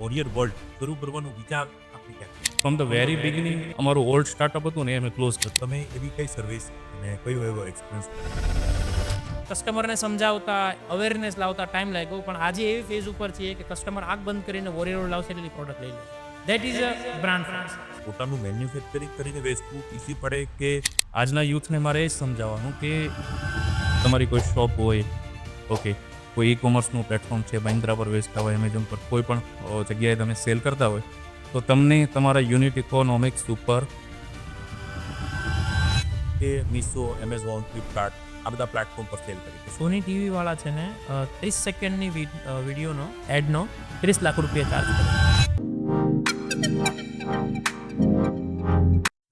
Warrior world શરૂ કરવાનો વિચાર આપણે ક્યાં ફ્રોમ ધ વેરી બિગિનિંગ અમારું ઓલ્ડ સ્ટાર્ટઅપ હતું ને એ અમે ક્લોઝ કર્યું. તમે એવી કઈ સર્વિસ અને કયો એવો એક્સપિરિયન્સ કસ્ટમરને સમજાવતા અવેરનેસ લાવતા ટાઈમ લાગ્યો, પણ આજે એવી ફેઝ ઉપર છીએ કે કસ્ટમર આંખ બંધ કરીને વોરિયર વર્લ્ડ લાવશે એટલી પ્રોડક્ટ લઈ લે. That is a brand France. પોતાનું મેન્યુફેક્ચરિંગ કરીને વેચવું ઈઝી પડે કે આજના યુથને મારે એ જ સમજાવવાનું કે તમારી કોઈ શોપ હોય, ઓકે, કોઈ ઈ કોમર્સનું પ્લેટફોર્મ છે, Myntra પર વેચતા હોય, એમેઝોન પર કોઈ પણ જગ્યાએ તમે સેલ કરતા હોય, તો તમને તમારા યુનિટ ઇકોનોમિક્સ ઉપર કે મીશો, એમેઝોન, ફ્લિપકાર્ટ આ બધા પ્લેટફોર્મ પર સેલ કરી છે. સોની ટીવી વાળા છે ને 30 સેકન્ડની વિડીયોનો એડનો 30 લાખ રૂપિયા ચાર્જ કરે.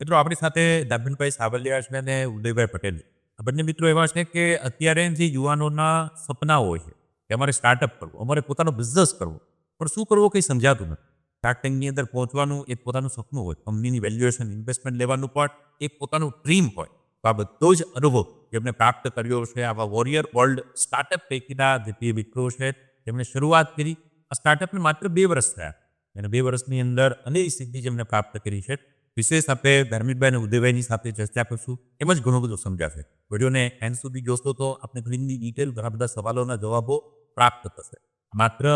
મિત્રો આપણી સાથે દાભીનભાઈ સાવલિયા છે અને ઉદયભાઈ પટેલ. આ બંને મિત્રો એવા છે કે અત્યારે જે યુવાનોના સપના હોય છે કે અમારે સ્ટાર્ટઅપ કરવું, અમારે પોતાનો બિઝનેસ કરવો, પણ શું કરવું કંઈ સમજાતું નથી. શાર્ક ટેન્કની અંદર પહોંચવાનું એક પોતાનું સપનું હોય, કંપનીની વેલ્યુએશન, ઇન્વેસ્ટમેન્ટ લેવાનું પણ એક પોતાનું ડ્રીમ હોય. તો આ બધો જ અનુભવ જેમણે પ્રાપ્ત કર્યો છે આવા વોરિયર વર્લ્ડ સ્ટાર્ટઅપ પૈકીના જે મિત્રો છે તેમણે શરૂઆત કરી. આ સ્ટાર્ટઅપને માત્ર 2 વર્ષ થયા અને 2 વર્ષની અંદર અનેક સિદ્ધિ જેમણે પ્રાપ્ત કરી છે. વિશેષ આપણે ધર્મિતભાઈ અને ઉદયભાઈની સાથે ચર્ચા કરશું, એમ જ ઘણું બધું સમજાશે. વિડીયોને એન્ડ સુધી જોશો તો આપણે ઘણી ડિટેલ ઘણા બધા સવાલોના જવાબો પ્રાપ્ત થશે. માત્ર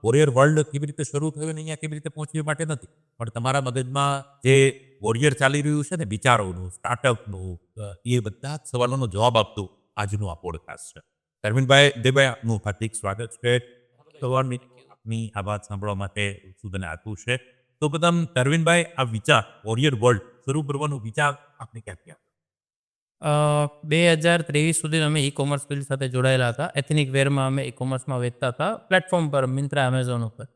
વોરિયર વર્લ્ડ કેવી રીતે શરૂ થયું અને અહીંયા કેવી રીતે પહોંચવા માટે નથી, પણ તમારા મગજમાં જે વોરિયર ચાલી રહ્યું છે ને વિચારોનું, સ્ટાર્ટઅપનું, એ બધા જ સવાલોનો જવાબ આપતું આજનું આ પોડકાસ્ટ છે. ધર્મિતભાઈ, ઉદયભાઈ, આપનું હાર્દિક સ્વાગત છે. આપની આ વાત સાંભળવા માટે સુધને આપ્યું છે. તો પ્રથમ ધર્મિનભાઈ, આ વિચાર વોરિયર વર્લ્ડ શરૂ કરવાનો વિચાર આપણે ક્યાંથી આવ્યો? 2023 સુધી અમે ઈ કોમર્સ ફિલ્ડ સાથે જોડાયેલા હતા. એથનિક વેરમાં અમે ઈ કોમર્સમાં વેચતા હતા પ્લેટફોર્મ પર, મિન્ત્રા, એમેઝોન ઉપર.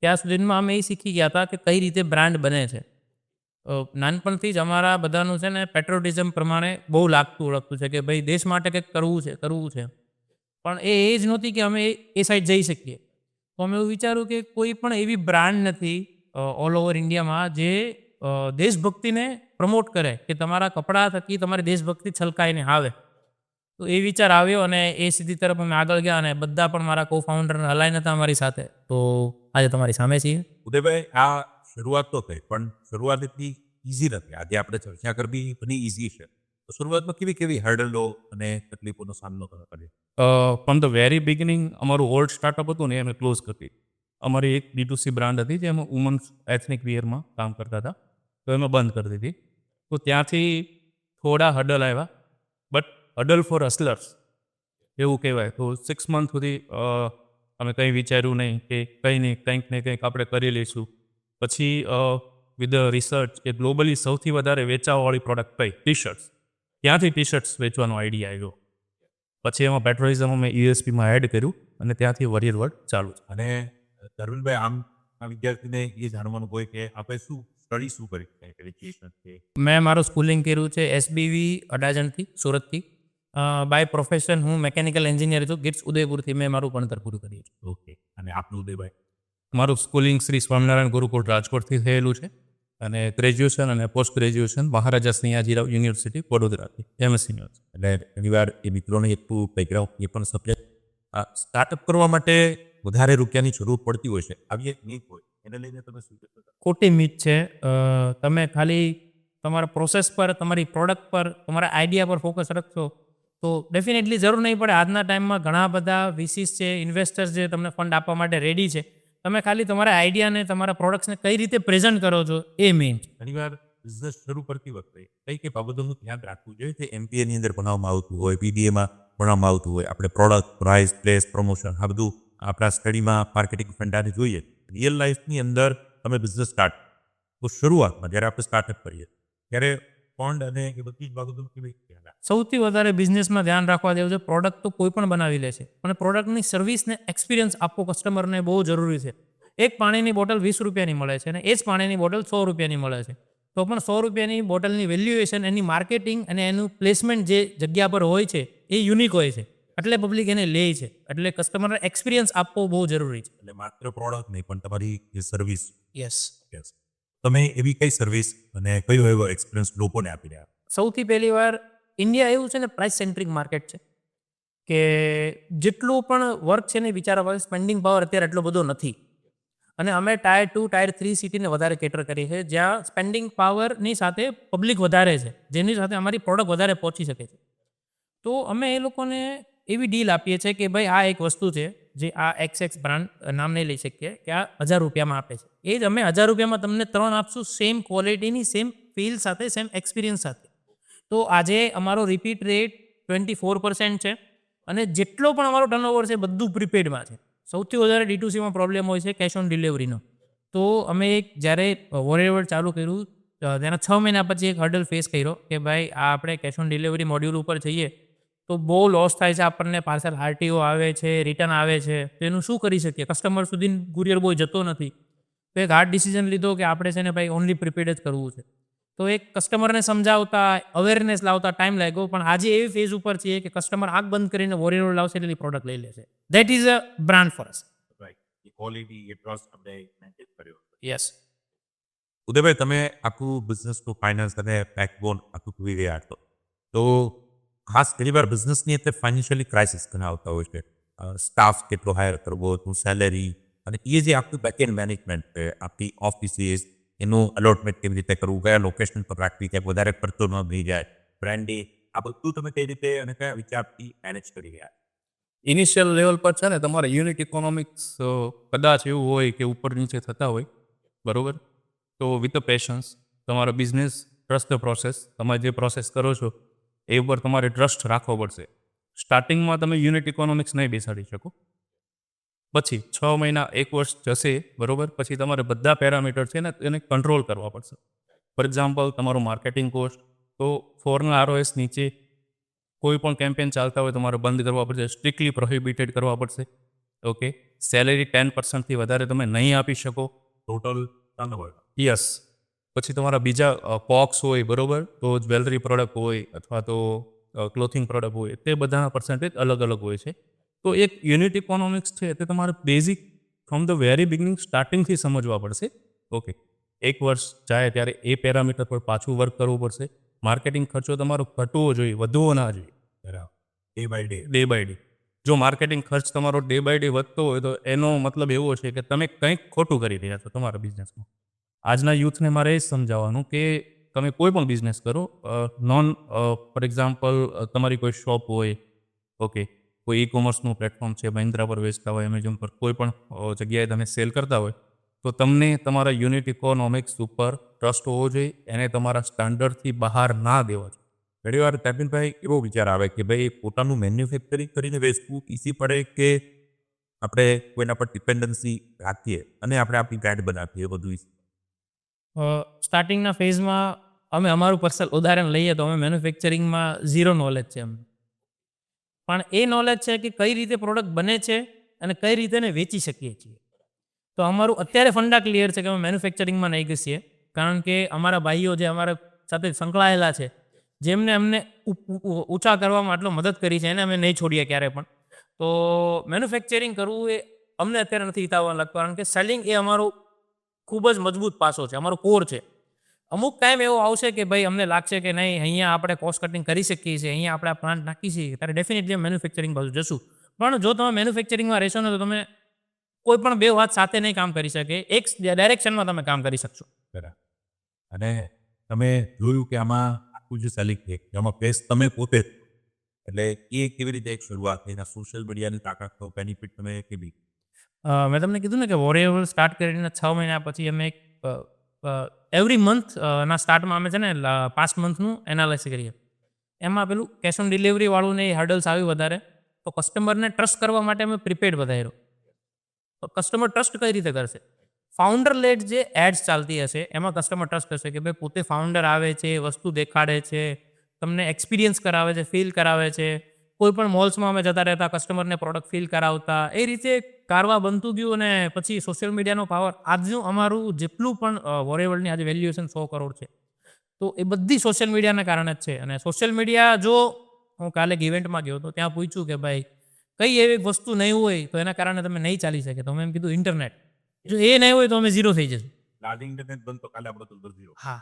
ત્યાં સુધીમાં અમે એ શીખી ગયા હતા કે કઈ રીતે બ્રાન્ડ બને છે. નાનપણથી જ અમારા બધાનું છે ને પેટ્રોટિઝમ પ્રમાણે બહુ લાગતું ઓળખતું છે કે ભાઈ દેશ માટે કંઈક કરવું છે. પણ એ જ નહોતી કે અમે એ સાઈડ જઈ શકીએ. તો અમે એવું વિચાર્યું કે કોઈ પણ એવી બ્રાન્ડ નથી ઓલ ઓવર ઇન્ડિયામાં જે દેશભક્તિને પ્રમોટ કરે કે તમારા કપડાં થકી તમારી દેશભક્તિ છલકાઈને આવે. તો એ વિચાર આવ્યો અને એ સીધી તરફ અમે આગળ ગયા અને બધા પણ મારા કો ફાઉન્ડર અલાઈન હતા અમારી સાથે. તો આજે તમારી સામે છીએ. ઉદયભાઈ, આ શરૂઆત તો થઈ, પણ શરૂઆત એટલી ઇઝી નથી. આજે આપણે ચર્ચા કરવી ઘણી ઇઝી છે. તો શરૂઆતમાં કેવી હર્ડલો અને તકલીફોનો સામનો કરવો પડે? ફ્રોમ ધ વેરી બિગિનિંગ અમારું ઓલ્ડ સ્ટાર્ટઅપ હતું ને એ અમે ક્લોઝ કરી. અમારી એક D2C બ્રાન્ડ હતી જે અમે વુમન્સ એથનિક વિયરમાં કામ કરતા હતા, તો એમાં બંધ કરી દીધી. તો ત્યાંથી થોડા હડલ આવ્યા, બટ હડલ ફોર હસલર્સ એવું કહેવાય. તો 6 મંથ સુધી અમે કંઈ વિચાર્યું નહીં કે કંઈક ને કંઈક આપણે કરી લઈશું. પછી with the research A globally સૌથી વધારે વેચાવાવાળી પ્રોડક્ટ કઈ? ટી-શર્ટ્સ. ત્યાંથી ટી-શર્ટ્સ વેચવાનો આઈડિયા આવ્યો. પછી એમાં પેટ્રોલિઝમ અમે ESPમાં એડ કર્યું અને ત્યાંથી વોરિયર વર્લ્ડ ચાલુ છે. અને ધર્મિનભાઈ, આમ આ વિદ્યાર્થીને એ જાણવાનું હોય કે આપણે સ્ટડી શું કરી છે? મેં મારું સ્કૂલિંગ કર્યું છે SBV અડાજણથી, સુરતથી. બાય પ્રોફેશન હું મેકેનિકલ એન્જિનિયર છું. ગિટ્સ ઉદયપુરથી મેં મારું ભણતર પૂરું કર્યું છે. ઓકે. અને આપનું ઉદયભાઈ? મારું સ્કૂલિંગ શ્રી સ્વામિનારાયણ ગુરુકુળ રાજકોટથી થયેલું છે અને ગ્રેજ્યુએશન અને post graduation Maharaja Sayajirao university વડોદરાથી, MSc યુનિવર્સિટી. એટલે ઘણીવાર એ મિત્રોને એટલું બેકગ્રાઉન્ડ એ પણ સબ્જેક્ટ સ્ટાર્ટઅપ કરવા માટે વધારે રૂપિયાની જરૂર પડતી હોય છે, આવી એક નીડ હોય, એને લઈને તમે શું કહેશો? ખોટી મિથ છે. તમે ખાલી તમારા પ્રોસેસ પર, તમારી પ્રોડક્ટ પર, તમારા આઈડિયા પર ફોકસ રાખશો તો ડેફિનેટલી જરૂર નહીં પડે. આજના ટાઈમમાં ઘણા બધા VCs છે, ઇન્વેસ્ટર્સ જે તમને ફંડ આપવા માટે રેડી છે. તમે ખાલી તમારા આઈડિયાને, તમારા પ્રોડક્ટ્સને કઈ રીતે પ્રેઝન્ટ કરો છો એ મેઇન છે. ઘણીવાર બિઝનેસ શરૂ કરતી વખતે કઈ બાબતોનું ધ્યાન રાખવું જોઈએ જે MBAની અંદર ભણાવવામાં આવતું હોય, BBAમાં ભણાવવામાં આવતું હોય. આપણે પ્રોડક્ટ, પ્રાઇસ, પ્લેસ, પ્રમોશન આ બધું આપણા સ્ટડીમાં માર્કેટિંગ ફંડાને જોઈએ. રિયલ લાઈફની અંદર તમે બિઝનેસ સ્ટાર્ટ તો શરૂઆતમાં જ્યારે આપણે સ્ટાર્ટઅપ કરીએ ત્યારે ફંડ અને એ બધી જ બાબતોનું કેવી ધ્યાન રાખવું? સૌથી વધારે બિઝનેસમાં ધ્યાન રાખવા જેવું છે, પ્રોડક્ટ તો કોઈ પણ બનાવી લે છે, પણ પ્રોડક્ટની સર્વિસને એક્સપિરિયન્સ આપવો કસ્ટમરને બહુ જરૂરી છે. એક પાણીની બોટલ 20 રૂપિયાની મળે છે અને એ જ પાણીની બોટલ 100 રૂપિયાની મળે છે. તો પણ 100 રૂપિયાની બોટલની વેલ્યુએશન, એની માર્કેટિંગ અને એનું પ્લેસમેન્ટ જે જગ્યા પર હોય છે એ યુનિક હોય છે, એટલે પબ્લિક એને લે છે. એટલે કસ્ટમરને એક્સપિરિયન્સ આપવો બહુ જરૂરી છે. એટલે માત્ર પ્રોડક્ટ નહીં, પણ તમારી જે સર્વિસ. યસ. તમે એવી કઈ સર્વિસ અને કયો એવો એક્સપિરિયન્સ લોકોને આપી રહ્યા? સૌથી પહેલી વાર ઇન્ડિયા એવું છે ને, પ્રાઇસ સેન્ટ્રિક માર્કેટ છે કે જેટલું પણ વર્ક છે ને વિચારવા સ્પેન્ડિંગ પાવર અત્યારે એટલો બધો નથી. અને અમે ટાયર 2 ટાયર 3 સિટીને વધારે કેટર કરીએ છીએ જ્યાં સ્પેન્ડિંગ પાવરની સાથે પબ્લિક વધારે છે, જેની સાથે અમારી પ્રોડક્ટ વધારે પહોંચી શકે છે. તો અમે એ લોકોને એવી ડીલ આપીએ છીએ કે ભાઈ આ એક વસ્તુ છે જે આ એક્સ બ્રાન્ડ નામ નહીં લઈ શકીએ કે આ 1000 રૂપિયામાં આપે છે. એ જ અમે 1000 રૂપિયામાં તમને 3 આપશું, સેમ ક્વોલિટીની, સેમ ફીલ સાથે, સેમ એક્સપિરિયન્સ સાથે. તો આજે અમારો રિપીટ રેટ 24% છે અને જેટલો પણ અમારો ટર્નઓવર છે બધું પ્રીપેડમાં છે. સૌથી વધારે D2Cમાં પ્રોબ્લેમ હોય છે કેશ ઓન ડિલિવરીનો. તો અમે એક જ્યારે વોરેવર ચાલુ કર્યું તેના 6 મહિના પછી એક હર્ડલ ફેસ કર્યો કે ભાઈ આ આપણે કેશ ઓન ડિલિવરી મોડ્યુલ ઉપર જઈએ તો બહુ લોસ થાય છે આપણને. પાર્સલ RTO આવે છે, રિટર્ન આવે છે, તો એનું શું કરી શકીએ? કસ્ટમર સુધી કુરિયર બોય જતો નથી. તો એક હાર્ડ ડિસિઝન લીધો કે આપણે છે ને ભાઈ ઓનલી પ્રીપેડ જ કરવું છે. તો એક કસ્ટમરને સમજાવતા, અવેરનેસ લાવતા ટાઈમ લાગ્યો, પણ આજે એવી ફેઝ ઉપર છીએ કે કસ્ટમર આંખ બંધ કરીને વોરેવર લાવશે એટલે પ્રોડક્ટ લઈ લેશે. That is a brand for us. Right, A quality, A trust આપણે મેન્ટેન કર્યો. યસ. ઉદયભાઈ, તમે આખું બિઝનેસનું ફાઇનાન્સ અને બેકબોન આખું પૂરી રહ્યા છો, તો ખાસ ઘણી વાર બિઝનેસની અંદર ફાઇનાન્શિયલી ક્રાઇસિસ ઘણા આવતા હોય છે. સ્ટાફ કેટલો હાયર કરવો, તું સેલેરી, અને એ જે આખું બેકએન્ડ મેનેજમેન્ટ છે, આપણી ઓફિસીસ, એનું અલોટમેન્ટ કેવી રીતે કરવું, કયા લોકેશન પર રાખવી, ક્યાંક વધારે ખર્ચો ન થઈ જાય, બ્રાન્ડિંગ, આ બધું તમે કઈ રીતે અને કયા વિચારથી મેનેજ કરી રહ્યા? ઇનિશિયલ લેવલ પર છે ને તમારે યુનિટ ઇકોનોમિક્સ કદાચ એવું હોય કે ઉપર નીચે થતા હોય, બરોબર? તો વિથ અ પેશન્સ તમારો બિઝનેસ, ટ્રસ્ટ ધ પ્રોસેસ, તમે જે પ્રોસેસ કરો છો એ ઉપર તમારે ટ્રસ્ટ રાખવો પડશે. સ્ટાર્ટિંગમાં તમે યુનિટ ઇકોનોમિક્સ નહીં બેસાડી શકો. પછી 6 મહિના, 1 વર્ષ જશે, બરોબર? પછી તમારે બધા પેરામીટર છે ને એને કંટ્રોલ કરવા પડશે. ફોર એક્ઝામ્પલ, તમારું માર્કેટિંગ કોસ્ટ, તો 4ના ROS નીચે કોઈ પણ કેમ્પેન ચાલતા હોય તમારે બંધ કરવા પડશે, સ્ટ્રિક્ટલી પ્રોહિબિટેડ કરવા પડશે. ઓકે, સેલેરી 10%થી વધારે તમે નહીં આપી શકો. Total turnover. યસ. પછી તમારા બીજા કોક્સ હોય, બરોબર? તો જ્વેલરી પ્રોડક્ટ હોય અથવા તો ક્લોથિંગ પ્રોડક્ટ હોય, તે બધાના પર્સન્ટેજ અલગ અલગ હોય છે. તો એક યુનિટ ઇકોનોમિક્સ છે તે તમારે basic from the very beginning સ્ટાર્ટિંગથી સમજવા પડશે. ઓકે, 1 વર્ષ જાય ત્યારે એ પેરામીટર પર પાછું વર્ક કરવું પડશે. માર્કેટિંગ ખર્ચો તમારો ઘટવો જોઈએ, વધવો ના જોઈએ. બરાબર. Day by day. Day by day. જો માર્કેટિંગ ખર્ચ તમારો ડે બાય ડે વધતો હોય તો એનો મતલબ એવો છે કે તમે કંઈક ખોટું કરી રહ્યા છો તમારા બિઝનેસમાં. આજના યુથને મારે એ જ સમજાવવાનું કે તમે કોઈ પણ બિઝનેસ કરો, ફોર એક્ઝામ્પલ તમારી કોઈ શોપ હોય, ઓકે, કોઈ ઈ કોમર્સનું પ્લેટફોર્મ છે, મહિન્દ્રા પર વેચતા હોય, એમેઝોન પર, કોઈ પણ જગ્યાએ તમે સેલ કરતા હોય, તો તમને તમારા યુનિટ ઇકોનોમિક્સ ઉપર ટ્રસ્ટ હોવો જોઈએ. એને તમારા સ્ટાન્ડર્ડથી બહાર ના દેવા જોઈએ. ઘણી વાર તાપીનભાઈ એવો વિચાર આવે કે ભાઈ પોતાનું મેન્યુફેક્ચરિંગ કરીને વેચવું ઈઝી પડે કે આપણે કોઈના પર ડિપેન્ડન્સી રાખીએ અને આપણે આપણી બ્રાન્ડ બનાવીએ, એ બધું easy? સ્ટાર્ટિંગના ફેઝમાં અમે અમારું પર્સનલ ઉદાહરણ લઈએ તો અમે મેન્યુફેક્ચરિંગમાં ઝીરો નોલેજ છે અમને. પણ એ નોલેજ છે કે કઈ રીતે પ્રોડક્ટ બને છે અને કઈ રીતે એને વેચી શકીએ છીએ. તો અમારું અત્યારે ફંડા ક્લિયર છે કે અમે મેન્યુફેક્ચરિંગમાં નહીં ઘૂસીએ, કારણ કે અમારા ભાઈઓ જે અમારા સાથે સંકળાયેલા છે, જેમને અમને ઊંચા કરવામાં આટલો મદદ કરી છે, એને અમે નહીં છોડીએ ક્યારે પણ. તો મેન્યુફેક્ચરિંગ કરવું એ અમને અત્યારે નથી હિતાવહ લાગતું, કારણ કે સેલિંગ એ અમારો ખૂબ જ મજબૂત પાસો છે, અમારો કોર છે. અમુક ટાઈમ એવો આવશે કે ભાઈ અમને લાગશે કે નહીં અહીંયા આપણે કોસ્ટ કટિંગ કરી શકીએ છીએ, અહીંયા આપણે આ પ્લાન્ટ નાખી છીએ, ત્યારે ડેફિનેટલી મેન્યુફેક્ચરિંગ બાજુ જશું. પણ જો તમે મેન્યુફેક્ચરિંગમાં રહેશો ને તો તમે કોઈ પણ બે વાત સાથે નહીં કામ કરી શકે, એક ડાયરેક્શનમાં તમે કામ કરી શકશો. બરાબર. અને તમે જોયું કે આમાં આખું જે સેલિંગ છે એમાં બેસ્ટ તમે પોતે જ. એટલે એ કેવી રીતે એક શરૂઆત થઈ, એના સોશિયલ મીડિયાની તાકાત, બેનિફિટ તમે કેવી? મેં તમને કીધું ને કે વોરેવર સ્ટાર્ટ કરીને 6 મહિના પછી અમે એક એવરી મંથ ના સ્ટાર્ટમાં અમે છે ને પાસ્ટ મંથનું એનાલિસિસ કરીએ. એમાં પેલું કેશ ઓન ડિલિવરી વાળું ને એ હર્ડલ્સ આવ્યું વધારે, તો કસ્ટમરને ટ્રસ્ટ કરવા માટે અમે પ્રીપેડ વધાર્યો. તો કસ્ટમર ટ્રસ્ટ કઈ રીતે કરશે? ફાઉન્ડર લેડ જે એડ્સ ચાલતી હશે એમાં કસ્ટમર ટ્રસ્ટ કરશે કે ભાઈ પોતે ફાઉન્ડર આવે છે, વસ્તુ દેખાડે છે, તમને એક્સપિરિયન્સ કરાવે છે, ફીલ કરાવે છે. કોઈ પણ મોલ્સમાં અમે જતા રહેતા, કસ્ટમરને પ્રોડક્ટ ફીલ કરાવતા, એ રીતે કારવા બનતું ગયું. અને પછી સોશિયલ મીડિયાનો પાવર, આજનું અમારું જેટલું પણ વોરેવરની આજે વેલ્યુએશન 100 કરોડ છે, તો એ બધી સોશિયલ મીડિયાના કારણે જ છે. અને સોશિયલ મીડિયા, જો હું કાલે એક ઇવેન્ટમાં ગયો તો ત્યાં પૂછ્યું કે ભાઈ કઈ એવી વસ્તુ નહીં હોય તો એના કારણે તમે નહીં ચાલી શકે, તો મેં એમ કીધું ઇન્ટરનેટ. જો એ નહીં હોય તો અમે ઝીરો થઈ જશું. લાર્જ ઇન્ટરનેટ બંધ તો કાલે આપણે તો ઝીરો. હા,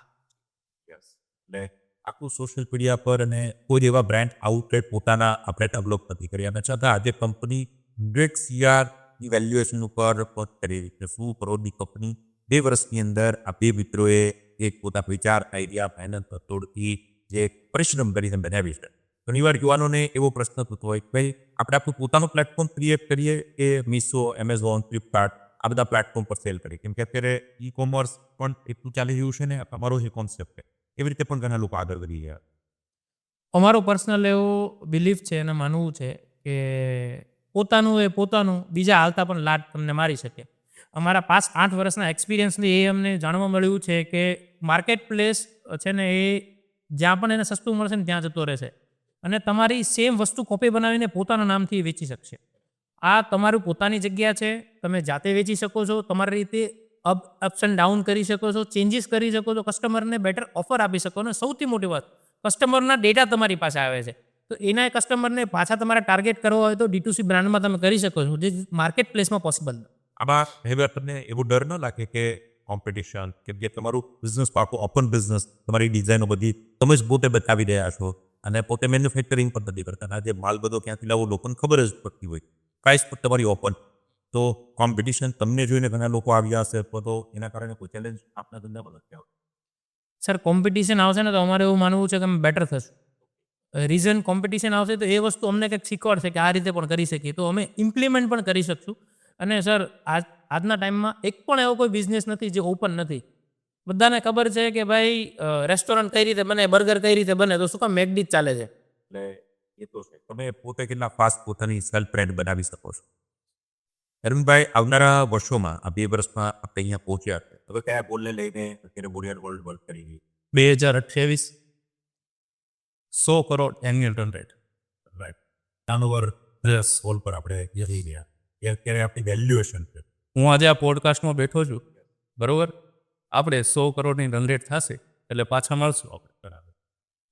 યસ. એટલે આખું સોશિયલ મીડિયા પર અને કોઈ એવા બ્રાન્ડ આઉટલેટ પોતાના આપણે ડેવલપ નથી કર્યા, અને છતાં આજે કંપની 100 CR ની વેલ્યુએશન ઉપર પહોંચ કરી છે 100 કરોડની કંપની 2 વર્ષની અંદર આ બે મિત્રોએ એક પોતા વિચાર આઈડિયા મહેનત તોડથી જે પરિશ્રમ કરીને બનાવી છે. ઘણીવાર યુવાનોને એવો પ્રશ્ન થતો હોય કે ભાઈ આપણે આપણું પોતાનું પ્લેટફોર્મ ક્રિએટ કરીએ કે મીશો, એમેઝોન, ફ્લિપકાર્ટ આ બધા પ્લેટફોર્મ પર સેલ કરીએ, કેમ કે અત્યારે ઈ કોમર્સ પણ એટલું ચાલી રહ્યું છે ને અમારો જે કોન્સેપ્ટ છે એવી રીતે પણ ઘણા લોકો આગળ વધી ગયા. અમારો પર્સનલ એવો બિલીફ છે અને માનવું છે કે પોતાનું બીજા હાલતા પણ લાટ તમને મારી શકે. અમારા પાસ્ટ 8 વર્ષના એક્સપિરિયન્સથી એ અમને જાણવા મળ્યું છે કે માર્કેટ પ્લેસ છે ને એ જ્યાં પણ એને સસ્તું મળશે ને ત્યાં જતો રહેશે અને તમારી સેમ વસ્તુ કોપી બનાવીને પોતાના નામથી વેચી શકશે. આ તમારું પોતાની જગ્યા છે, તમે જાતે વેચી શકો છો, તમારી રીતે અપ્સ એન્ડ ડાઉન કરી શકો છો, ચેન્જીસ કરી શકો છો, કસ્ટમરને બેટર ઓફર આપી શકો. અને સૌથી મોટી વાત, કસ્ટમરના ડેટા તમારી પાસે આવે છે, તો એના કસ્ટમરને પાછા તમારે ટાર્ગેટ કરવો હોય તો D2C બ્રાન્ડમાં તમે કરી શકો છો, જે માર્કેટ પ્લેસમાં પોસિબલ નથી. આમાં હવે તમને એવો ડર ન લાગે કે કોમ્પિટિશન, કે જે તમારું બિઝનેસ પાકું ઓપન બિઝનેસ, તમારી ડિઝાઇનો બધી તમે જ પોતે બતાવી રહ્યા છો અને પોતે મેન્યુફેક્ચરિંગ પણ નથી કરતા. આ જે માલ બધો ક્યાંથી લાવો લોકોને ખબર જ પડતી હોય, પ્રાઇસ પણ તમારી ઓપન, તો કોમ્પિટિશન તમને જોઈને ઘણા લોકો આવ્યા હશે તો એના કારણે કોઈ ચેલેન્જ આપના ધંધામાં નથી આવતો. સર, કોમ્પિટિશન આવશે ને તો અમારે એવું માનવું છે કે અમે બેટર થશું. રીઝન કોમ્પિટિશન આવશે તો એ વસ્તુ અમને કંઈક શીખવાડશે કે આ રીતે પણ કરી શકીએ, તો અમે ઇમ્પ્લિમેન્ટ પણ કરી શકશું. અને સર, આજના ટાઈમમાં એક પણ એવો કોઈ બિઝનેસ નથી જે ઓપન નથી. બધાને ખબર છે કે ભાઈ રેસ્ટોરન્ટ કઈ રીતે બને, બર્ગર કઈ રીતે બને, તો શું કામ મેકડી જ ચાલે છે. એટલે એ તો છે, તમે પોતે કેટલા ફાસ્ટ પોતાની સેલ્ફ બ્રાન્ડ બનાવી શકો છો. અરવિંદભાઈ, આવનારા વર્ષોમાં આ 2 વર્ષમાં આપણે અહીંયા પહોંચ્યા છે, હવે કયા ગોલને લઈને અત્યારે બોલિયર વર્લ્ડ વર્ક કરી રહી 2028 100 crore annual run rate. Right turnover plus whole પર આપણે જઈ ગયા એ અત્યારે આપણી વેલ્યુએશન છે. હું આજે આ પોડકાસ્ટમાં બેઠો છું, બરોબર, આપણે 100 કરોડની રન રેટ થશે એટલે પાછા મળશું આપણે. બરાબર,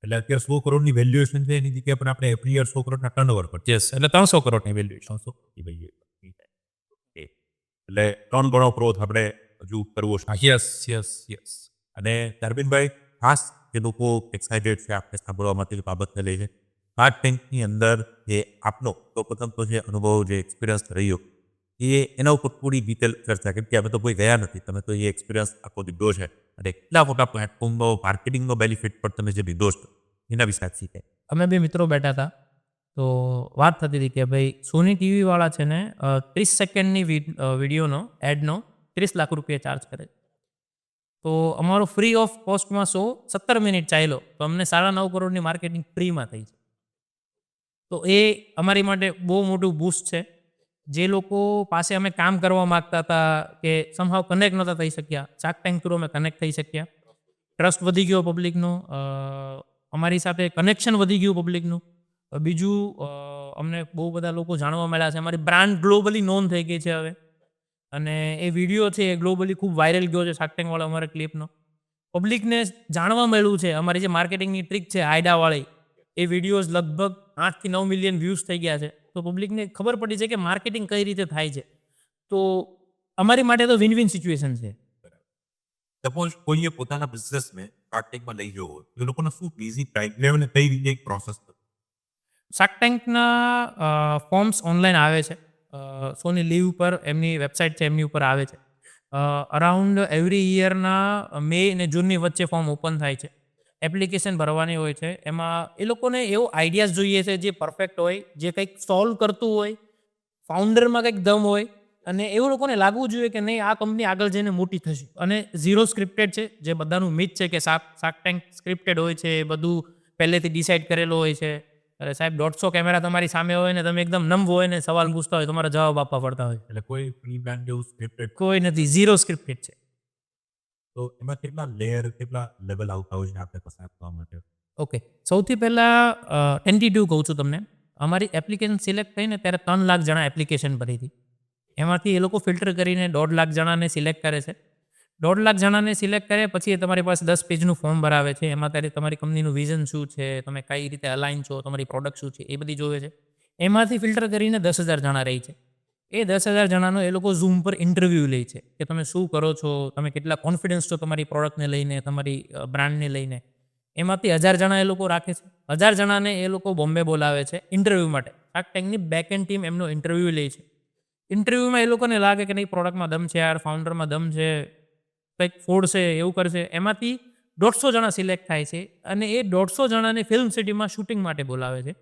એટલે અત્યારે 100 કરોડની વેલ્યુએશન છે, એની જગ્યાએ પણ આપણે એવરી યર 100 કરોડના ટર્નઓવર પર યસ, એટલે 300 કરોડની વેલ્યુએશન. 300 એટલે 3 ગણો ગ્રોથ આપણે હજુ કરવો છે. Yes yes yes. અને ધર્મિનભાઈ, ખાસ જે લોકો એક્સાઇટેડ છે આપણે સાંભળવા માટે બાબતને લઈને, શાર્ક ટેન્કની અંદર જે આપનો તો પ્રથમ તો જે અનુભવ, જે એક્સપિરિયન્સ રહ્યો એના ઉપર થોડી ડિટેલ ચર્ચા, કેમ કે અમે તો કોઈ ગયા નથી, તમે તો એ એક્સપિરિયન્સ આખો લીધો છે અને એટલા મોટા પ્લેટફોર્મનો માર્કેટિંગનો બેનિફિટ પણ તમે જે લીધો છો એના વિશે આજ શીખે. અમે બે મિત્રો બેઠા હતા તો વાત થતી હતી કે ભાઈ સોની ટીવીવાળા છે ને 30 સેકન્ડની વિડીયોનો એડનો 30 લાખ રૂપિયા ચાર્જ કરે. તો અમારો ફ્રી ઓફ કોસ્ટમાં શો 17 મિનિટ ચાલ્યો તો અમને 9.5 કરોડની માર્કેટિંગ ફ્રીમાં થઈ છે. તો એ અમારી માટે બહુ મોટું બૂસ્ટ છે. જે લોકો પાસે અમે કામ કરવા માગતા હતા કે સમહાવ કનેક્ટ નહોતા થઈ શક્યા, શાર્ક ટેન્ક થ્રુ અમે કનેક્ટ થઈ શક્યા. ટ્રસ્ટ વધી ગયો પબ્લિકનો, અમારી સાથે કનેક્શન વધી ગયું પબ્લિકનું. બીજું, અમને બહુ બધા લોકો જાણવા મળ્યા છે, અમારી બ્રાન્ડ ગ્લોબલી નોન થઈ ગઈ છે હવે. અને એ વિડીયો છે એ ગ્લોબલી ખૂબ વાયરલ ગયો છે, શાર્ક ટેન્કવાળો અમારા ક્લિપનો. પબ્લિકને જાણવા મળ્યું છે, અમારી જે માર્કેટિંગની ટ્રીક છે આઈડાવાળી, એ વિડીયોઝ લગભગ 8 થી 9 મિલિયન વ્યૂઝ થઈ ગયા છે. તો પબ્લિકને ખબર પડી છે કે માર્કેટિંગ કઈ રીતે થાય છે. તો અમારી માટે તો વિન વિન સિચ્યુએશન છે. સપોઝ કોઈએ પોતાના બિઝનેસને શાર્ક ટેન્કમાં લઈ જવો હોય તો એ લોકોને શું બીઝી ટાઈમ લેવને કઈ રીતે એક પ્રોસેસ? શાર્ક ટેન્કના ફોર્મ્સ ઓનલાઈન આવે છે. સોની લીવ પર એમની વેબસાઇટ છે, એમની ઉપર આવે છે. અરાઉન્ડ એવરી યરના મે અને જૂનની વચ્ચે ફોર્મ ઓપન થાય છે. એપ્લિકેશન ભરવાની હોય છે. એમાં એ લોકોને એવો આઈડિયાઝ જોઈએ છે જે પરફેક્ટ હોય, જે કંઈક સોલ્વ કરતું હોય, ફાઉન્ડરમાં કંઈક દમ હોય અને એવું લોકોને લાગવું જોઈએ કે નહીં આ કંપની આગળ જઈને મોટી થશે. અને 0 સ્ક્રિપ્ટેડ છે, જે બધાનું મિથ છે કે શાર્ક ટેન્ક સ્ક્રિપ્ટેડ હોય છે, બધું પહેલેથી ડિસાઇડ કરેલું હોય છે. અરે સાહેબ, 150 કેમેરા તમારી સામે હોય ને તમે એકદમ નમ્બ હોય ને સવાલ પૂછતા હોય, તમારા જવાબ આપવા પડતા હોય. એટલે કોઈ પ્રી બ્રાન્ડ જેવું સ્ક્રિપ્ટેડ કોઈ નથી, 0 સ્ક્રિપ્ટેડ છે. તો એમાં કેટલા લેયર, કેટલા લેવલ આવતા હોય છે આપણે પસાર કરવા માટે? ઓકે, સૌથી પહેલાં ટેન્ટેટિવ કહું છું તમને. અમારી એપ્લિકેશન સિલેક્ટ થઈને ત્યારે 3 લાખ જણા એપ્લિકેશન ભરી હતી. એમાંથી એ લોકો ફિલ્ટર કરીને 1.5 લાખ જણાને સિલેક્ટ કરે છે. 1.5 લાખ જણાને સિલેક્ટ કરે પછી એ તમારી પાસે 10 પેજનું ફોર્મ ભરાવે છે. એમાં ત્યારે તમારી કંપનીનું વિઝન શું છે, તમે કઈ રીતે અલાઇન છો, તમારી પ્રોડક્ટ શું છે, એ બધી જોવે છે. એમાંથી ફિલ્ટર કરીને 10,000 જણા રહી છે. એ 10,000 જણાનો એ લોકો ઝૂમ પર ઇન્ટરવ્યૂ લે છે કે તમે શું કરો છો, તમે કેટલા કોન્ફિડન્સ છો તમારી પ્રોડક્ટને લઈને, તમારી બ્રાન્ડને લઈને. એમાંથી 1000 જણા એ લોકો રાખે છે. 1000 જણાને એ લોકો બોમ્બે બોલાવે છે ઇન્ટરવ્યૂ માટે. શાર્ક ટેન્કની બેક એન્ડ ટીમ એમનો ઇન્ટરવ્યૂ લે છે. ઇન્ટરવ્યૂમાં એ લોકોને લાગે કે નહીં પ્રોડક્ટમાં દમ છે યાર, ફાઉન્ડરમાં દમ છે, કંઈક ફોડશે, એવું કરશે. એમાંથી 150 જણા સિલેક્ટ થાય છે અને એ 150 જણાને ફિલ્મ સિટીમાં શૂટિંગ માટે બોલાવે છે.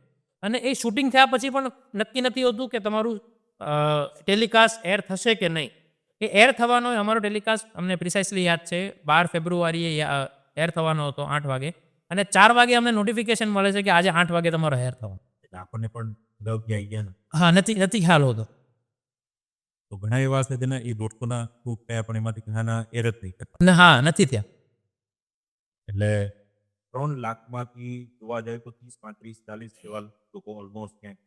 અને એ શૂટિંગ થયા પછી પણ નક્કી નથી હોતું કે તમારું ટેલિકાસ્ટ એર થશે કે નહીં. એ એર થવાનો હોય, અમારો ટેલિકાસ્ટ અમને પ્રિસાઇસલી યાદ છે 12 ફેબ્રુઆરીએ એર થવાનો હતો 8 વાગે, અને 4 વાગે અમને નોટિફિકેશન મળે છે કે આજે 8 વાગે તમારો એર થવાનો. એટલે આપણને પણ લવ આવી ગયા ને. હા, નથી ખ્યાલ હોતો. તો ઘણા એવા છે જેને એ 150ના ખૂબ થયા પણ એમાંથી ઘણાના એર જ નહીં કરતા. અને હા, નથી ત્યાં. એટલે 3 લાખમાંથી જોવા જાય તો 30, 35, 40 જેવા લોકો ઓલમોસ્ટ ક્યાંક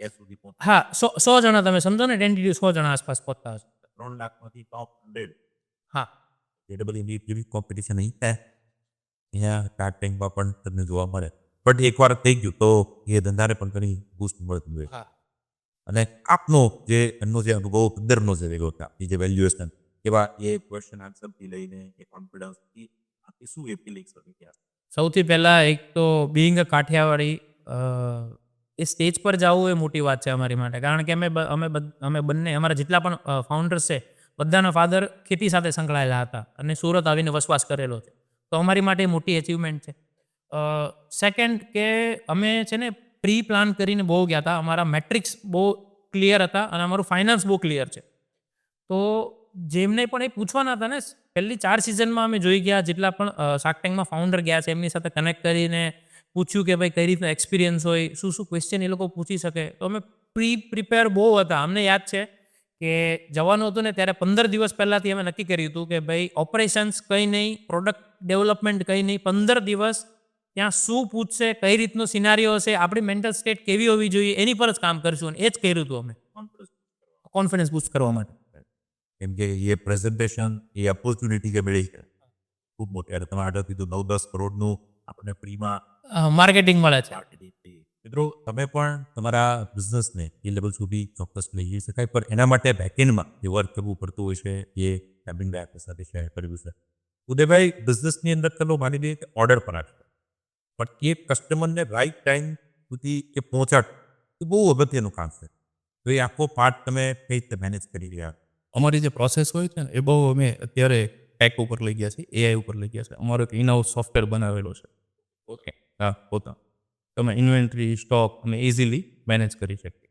એ સુધી પહોંચે. હા, 100 જણા તમે સમજો ને, ટેન્ટેટિવ 100 જણા આસપાસ પહોંચતા હશે. 3 લાખમાંથી ટોપ 100 હા, એટલે બધી નીટ જેવી કોમ્પિટિશન નહીં થાય અહીંયા ટાર્ક ટેન્કમાં પણ તમને જોવા મળે. બટ એકવાર થઈ ગયું તો એ ધંધાને પણ ઘણી બૂસ્ટ મળતું હોય. હા. અને આપનો એમનો જે અનુભવ અંદરનો છે વેગો આપની જે વેલ્યુએશન એવા એ ક્વેશ્ચન આન્સરથી લઈને એ કોન્ફિડન્સથી આપણી શું એ ફિલિંગ્સ હતી ત્યાં? સૌથી પહેલાં એક તો બિંગ અ કાઠિયાવાડી, એ સ્ટેજ પર જવું એ મોટી વાત છે અમારી માટે. કારણ કે અમે બંને, અમારા જેટલા પણ ફાઉન્ડર્સ છે, બધાના ફાધર ખેતી સાથે સંકળાયેલા હતા અને સુરત આવીને વસવાસ કરેલો છે. તો અમારી માટે મોટી અચીવમેન્ટ છે. સેકન્ડ કે અમે છે ને પ્રી પ્લાન કરીને બહુ ગયા હતા. અમારા મેટ્રિક્સ બહુ ક્લિયર હતા અને અમારું ફાઇનાન્સ બહુ ક્લિયર છે. તો જેમને પણ એ પૂછવાના હતા ને, પહેલી 4 સિઝનમાં અમે જોઈ ગયા, જેટલા પણ શાર્ક ટેન્કમાં ફાઉન્ડર ગયા છે એમની સાથે કનેક્ટ કરીને પૂછ્યું કે ભાઈ કઈ રીતનો એક્સપિરિયન્સ હોય, શું શું ક્વેશ્ચન એ લોકો પૂછી શકે. તો અમે પ્રિપેર બહુ હતા. અમને યાદ છે કે જવાનું હતું ને ત્યારે 15 દિવસ પહેલાંથી અમે નક્કી કર્યું હતું કે ભાઈ ઓપરેશન્સ કંઈ નહીં, પ્રોડક્ટ ડેવલપમેન્ટ કંઈ નહીં, 15 દિવસ ત્યાં શું પૂછશે, કઈ રીતનો સિનારીઓ હશે, આપણી મેન્ટલ સ્ટેટ કેવી હોવી જોઈએ, એની પર જ કામ કરશું. અને એ જ કર્યું હતું અમે, કોન્ફિડન્સ બૂસ્ટ કરવા માટે. કેમ કે એ પ્રેઝન્ટેશન એ ઓપોર્ચ્યુનિટી કે મળી છે ખૂબ મોટી. અને તમે આગળ કીધું 9-10 કરોડનું આપણને ફ્રીમાં માર્કેટિંગ મળે છે. મિત્રો તમે પણ તમારા બિઝનેસને એ લેવલ સુધી ચોક્કસ લઈ જઈ શકાય, પણ એના માટે બેકએન્ડમાં જે વર્ક કરવું પડતું હોય છે એ કેબિનભાઈ આપણી સાથે શેર કર્યું છે. ઉદયભાઈ, બિઝનેસની અંદર ચલો માની લઈએ કે ઓર્ડર પર આપશે, પણ એ કસ્ટમરને રાઈટ ટાઈમ સુધી એ પહોંચાડ એ બહુ અગત્યનું કામ છે. તો એ આખો પાર્ટ તમે કઈ રીતે મેનેજ કરી રહ્યા? અમારી જે પ્રોસેસ હોય છે ને એ બહુ અમે અત્યારે ટેક ઉપર લઈ ગયા છીએ, એઆઈ ઉપર લઈ ગયા છે. અમારો એક ઇનહાઉસ સોફ્ટવેર બનાવેલો છે. ઓકે, હા, પોતા તમે ઇન્વેન્ટરી, સ્ટોક અમે ઇઝીલી મેનેજ કરી શકીએ.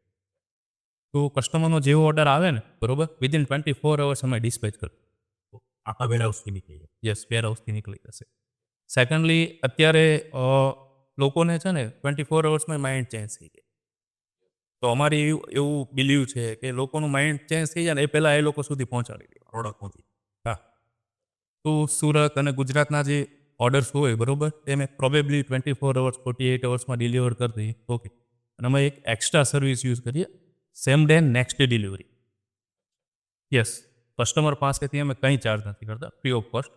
તો કસ્ટમરનો જેવો ઓર્ડર આવે ને, બરોબર, વિધિન 24 અવર્સ અમે ડિસ્પેચ કરીએ. આખા વેરહાઉસથી નીકળી જાય. યસ, વેરહાઉસથી નીકળી જશે. સેકન્ડલી, અત્યારે લોકોને છે ને 24 અવર્સમાં માઇન્ડ ચેન્જ થઈ જાય. તો અમારી એવું બિલીવ છે કે લોકોનું માઇન્ડ ચેન્જ થઈ જાય ને એ પહેલાં એ લોકો સુધી પહોંચાડી દે પ્રોડક્ટ પહોંચી. હા. તો સુરત અને ગુજરાતના જે ઓર્ડર્સ હોય, બરોબર, એ મેં પ્રોબેબલી 24 અવર્સ, 48 અવર્સમાં ડિલિવર કરી દઈએ. ઓકે. અને અમે એક એક્સ્ટ્રા સર્વિસ યુઝ કરીએ, same day next day delivery. Yes, customer પાસેથી અમે કંઈ ચાર્જ નથી કરતા, ફ્રી ઓફ કોસ્ટ.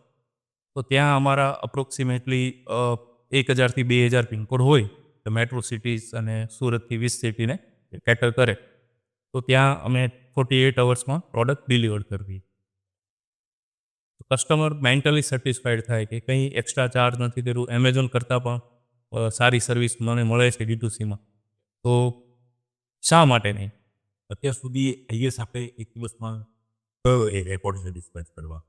તો ત્યાં અમારા અપ્રોક્સિમેટલી 1000 થી 2000 પિનકોડ હોય, તો મેટ્રો સિટીઝ અને સુરતથી 20 સિટીને કેટર કરે, તો ત્યાં અમે 48 અવર્સમાં પ્રોડક્ટ ડિલિવર કરવી. તો કસ્ટમર મેન્ટલી સેટિસ્ફાઈડ થાય કે કંઈ એક્સ્ટ્રા ચાર્જ નથી કર્યું. એમેઝોન કરતાં પણ સારી સર્વિસ મને મળે છે D2Cમાં, તો શા માટે નહીં? અત્યાર સુધી હાઈએસ્ટ આપણે એક દિવસમાં કયો એ રેકોર્ડ છે ડિસ્પેચ કરવા?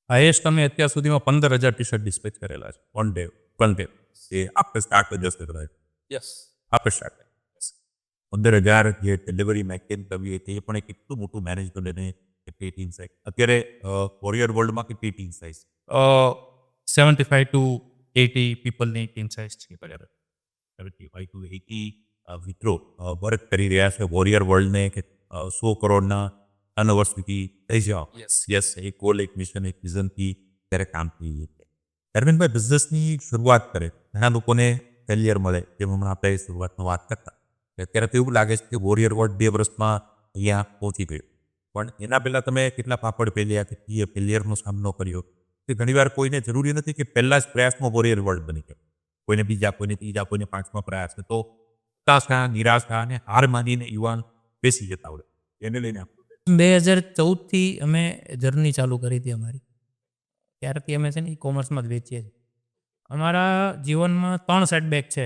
હાઈએસ્ટ અમે અત્યાર સુધીમાં 15,000 ટી-શર્ટ ડિસ્પેચ કરેલા છે. વન ડે એ આપણે સ્ટાર્ટ જ જશે કદાચ. યસ. આપણે સ્ટાર્ટ 15,000 જે ડિલિવરી મેન્ટેન કરવી હોય તે પણ એક એટલું મોટું મેનેજમેન્ટ અને કેટલી ટીમ સાઇઝ અત્યારે વોરિયર વર્લ્ડમાં કેટલી ટીમ સાઇઝ? 75 to 80 પીપલની ટીમ સાઇઝ છે. 75 to 80 મિત્રો વર્ક કરી રહ્યા છે વોરિયર વર્લ્ડને કે 100 કરોડના ટર્નઓવર સુધી થઈ જાઓ. યસ, એક ગોલ, એક મિશન, એક વિઝનથી ત્યારે કામ થઈ છે. અરવિંદભાઈ, બિઝનેસની શરૂઆત કરે ઘણા લોકોને ફેલિયર મળે, જેમ હમણાં આપણે શરૂઆતમાં વાત કરતા. અત્યારે તો એવું લાગે છે કે વોરિયર વર્લ્ડ 2 વર્ષમાં અહીંયા પહોંચી ગયું, પણ એના પહેલાં તમે કેટલા પાપડ પેલ્યા, કેટલી ફેલિયરનો સામનો કર્યો. કે ઘણીવાર કોઈને જરૂરી નથી કે પહેલા જ પ્રયાસમાં વોરિયર વર્લ્ડ બની ગયો. કોઈને બીજા, કોઈને ત્રીજા, કોઈને 5મા પ્રયાસ. તો હતાશા, નિરાશા અને હાર માનીને યુવાન બેસી જતા હોય. એને લઈને 2014થી અમે જર્ની ચાલુ કરી હતી અમારી. ત્યારથી અમે છે ને ઈ-કોમર્સમાં જ વેચીએ છીએ. અમારા જીવનમાં 3 સેટબેક છે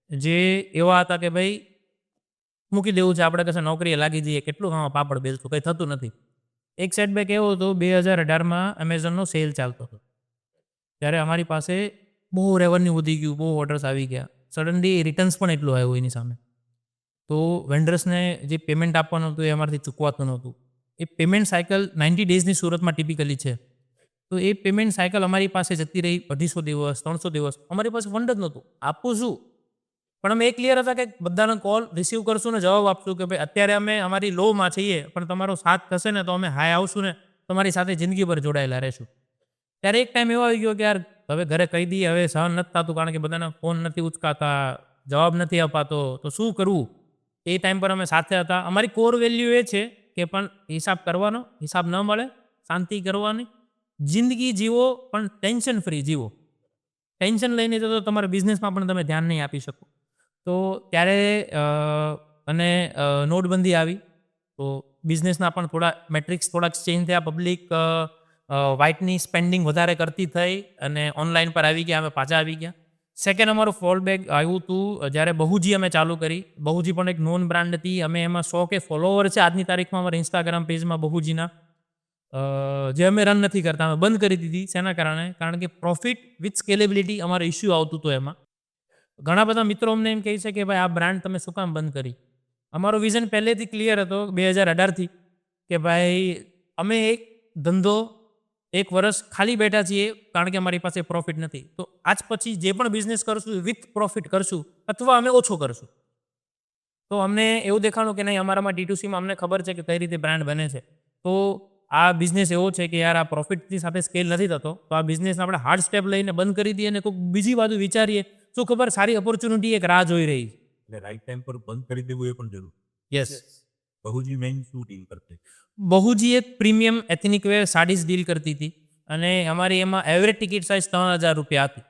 જે એવા હતા કે ભાઈ મૂકી દેવું છે, આપણે કશે નોકરીએ લાગી જઈએ, કેટલું આમાં પાપડ બેલશું, કંઈ થતું નથી. એક સેટબેક એવો હતો, 2018માં એમેઝોનનો સેલ ચાલતો હતો. ત્યારે અમારી પાસે બહુ રેવન્યુ વધી ગયું, બહુ ઓર્ડર્સ આવી ગયા. સડનલી રિટર્ન્સ પણ એટલું આવ્યું એની સામે. તો વેન્ડર્સને જે પેમેન્ટ આપવાનું હતું એ અમારાથી ચૂકવાતું નહોતું. એ પેમેન્ટ સાયકલ 90 ડેઝની સુરતમાં ટિપિકલી છે. તો એ પેમેન્ટ સાયકલ અમારી પાસે જતી રહી 250 દિવસ, 300 દિવસ. અમારી પાસે ફંડ જ નહોતું, આપવું શું? પણ અમે એ ક્લિયર હતા કે બધાનો કોલ રિસીવ કરશું ને જવાબ આપશું કે ભાઈ અત્યારે અમે અમારી લોમાં છીએ, પણ તમારો સાથ થશે ને તો અમે હાય આવશું ને તમારી સાથે જિંદગીભર જોડાયેલા રહેશું. ત્યારે એક ટાઈમ એવો આવી ગયો કે યાર હવે ઘરે કહી દઈએ, હવે સહન નથી થતું, કારણ કે બધાના ફોન નથી ઉચકાતા, જવાબ નથી અપાતો, તો શું કરવું? એ ટાઈમ પર અમે સાથે હતા. અમારી કોર વેલ્યુ એ છે કે પણ હિસાબ કરવાનો, હિસાબ ન મળે શાંતિ કરવાની, જિંદગી જીવો પણ ટેન્શન ફ્રી જીવો. ટેન્શન લઈને તો તમારા બિઝનેસમાં પણ તમે ધ્યાન નહીં આપી શકો. તો ત્યારે અને નોટબંધી આવી, તો બિઝનેસના પણ થોડા મેટ્રિક્સ થોડાક ચેન્જ થયા. પબ્લિક વ્હાઇટની સ્પેન્ડિંગ વધારે કરતી થઈ અને ઓનલાઈન પર આવી ગયા, અમે પાછા આવી ગયા. સેકન્ડ અમારું ફોલ બેક આવ્યું હતું જ્યારે બહુજી અમે ચાલુ કરી. બહુજી પણ એક નોન બ્રાન્ડ હતી. અમે એમાં 100K ફોલોવર છે આજની તારીખમાં અમારા ઇન્સ્ટાગ્રામ પેજમાં બહુજીના. જે અમે રન નથી કરતા, અમે બંધ કરી દીધી. શેના કારણે? કારણ કે પ્રોફિટ વિથ સ્કેલેબિલિટી અમારો ઇસ્યુ આવતું હતું એમાં. ઘણા બધા મિત્રો અમને એમ કહે છે કે ભાઈ આ બ્રાન્ડ તમે શું કામ બંધ કરી? અમારો વિઝન પહેલેથી ક્લિયર હતો 2018થી કે ભાઈ અમે એક ધંધો 1 વર્ષ ખાલી બેઠા છીએ કારણ કે અમારી પાસે પ્રોફિટ નથી. તો આજ પછી જે પણ બિઝનેસ કરશું વિથ પ્રોફિટ કરશું અથવા અમે ઓછો કરશું. તો અમને એવું દેખાણું કે નહીં, અમારામાં D2Cમાં અમને ખબર છે કે કઈ રીતે બ્રાન્ડ બને છે. તો આ બિઝનેસ એવો છે કે યાર આ પ્રોફિટની સાથે સ્કેલ નથી થતો, તો આ બિઝનેસને આપણે હાર્ડ સ્ટેપ લઈને બંધ કરી દઈએ અને કોઈક બીજી બાજુ વિચારીએ. શું ખબર, સારી ઓપોર્ચ્યુનિટી એક રાહ જોઈ રહી છે. એટલે રાઈટ ટાઈમ પર બંધ કરી દેવું એ પણ જરૂર. યસ. બહુજી મેઇન શું ડીલ કરते? બહુજી એક પ્રીમિયમ એથનિક વેર સાડીઝ ડીલ કરતી હતી અને અમારી એમાં એવરેજ ટિકિટ સાઇઝ 3000 રૂપિયા હતી.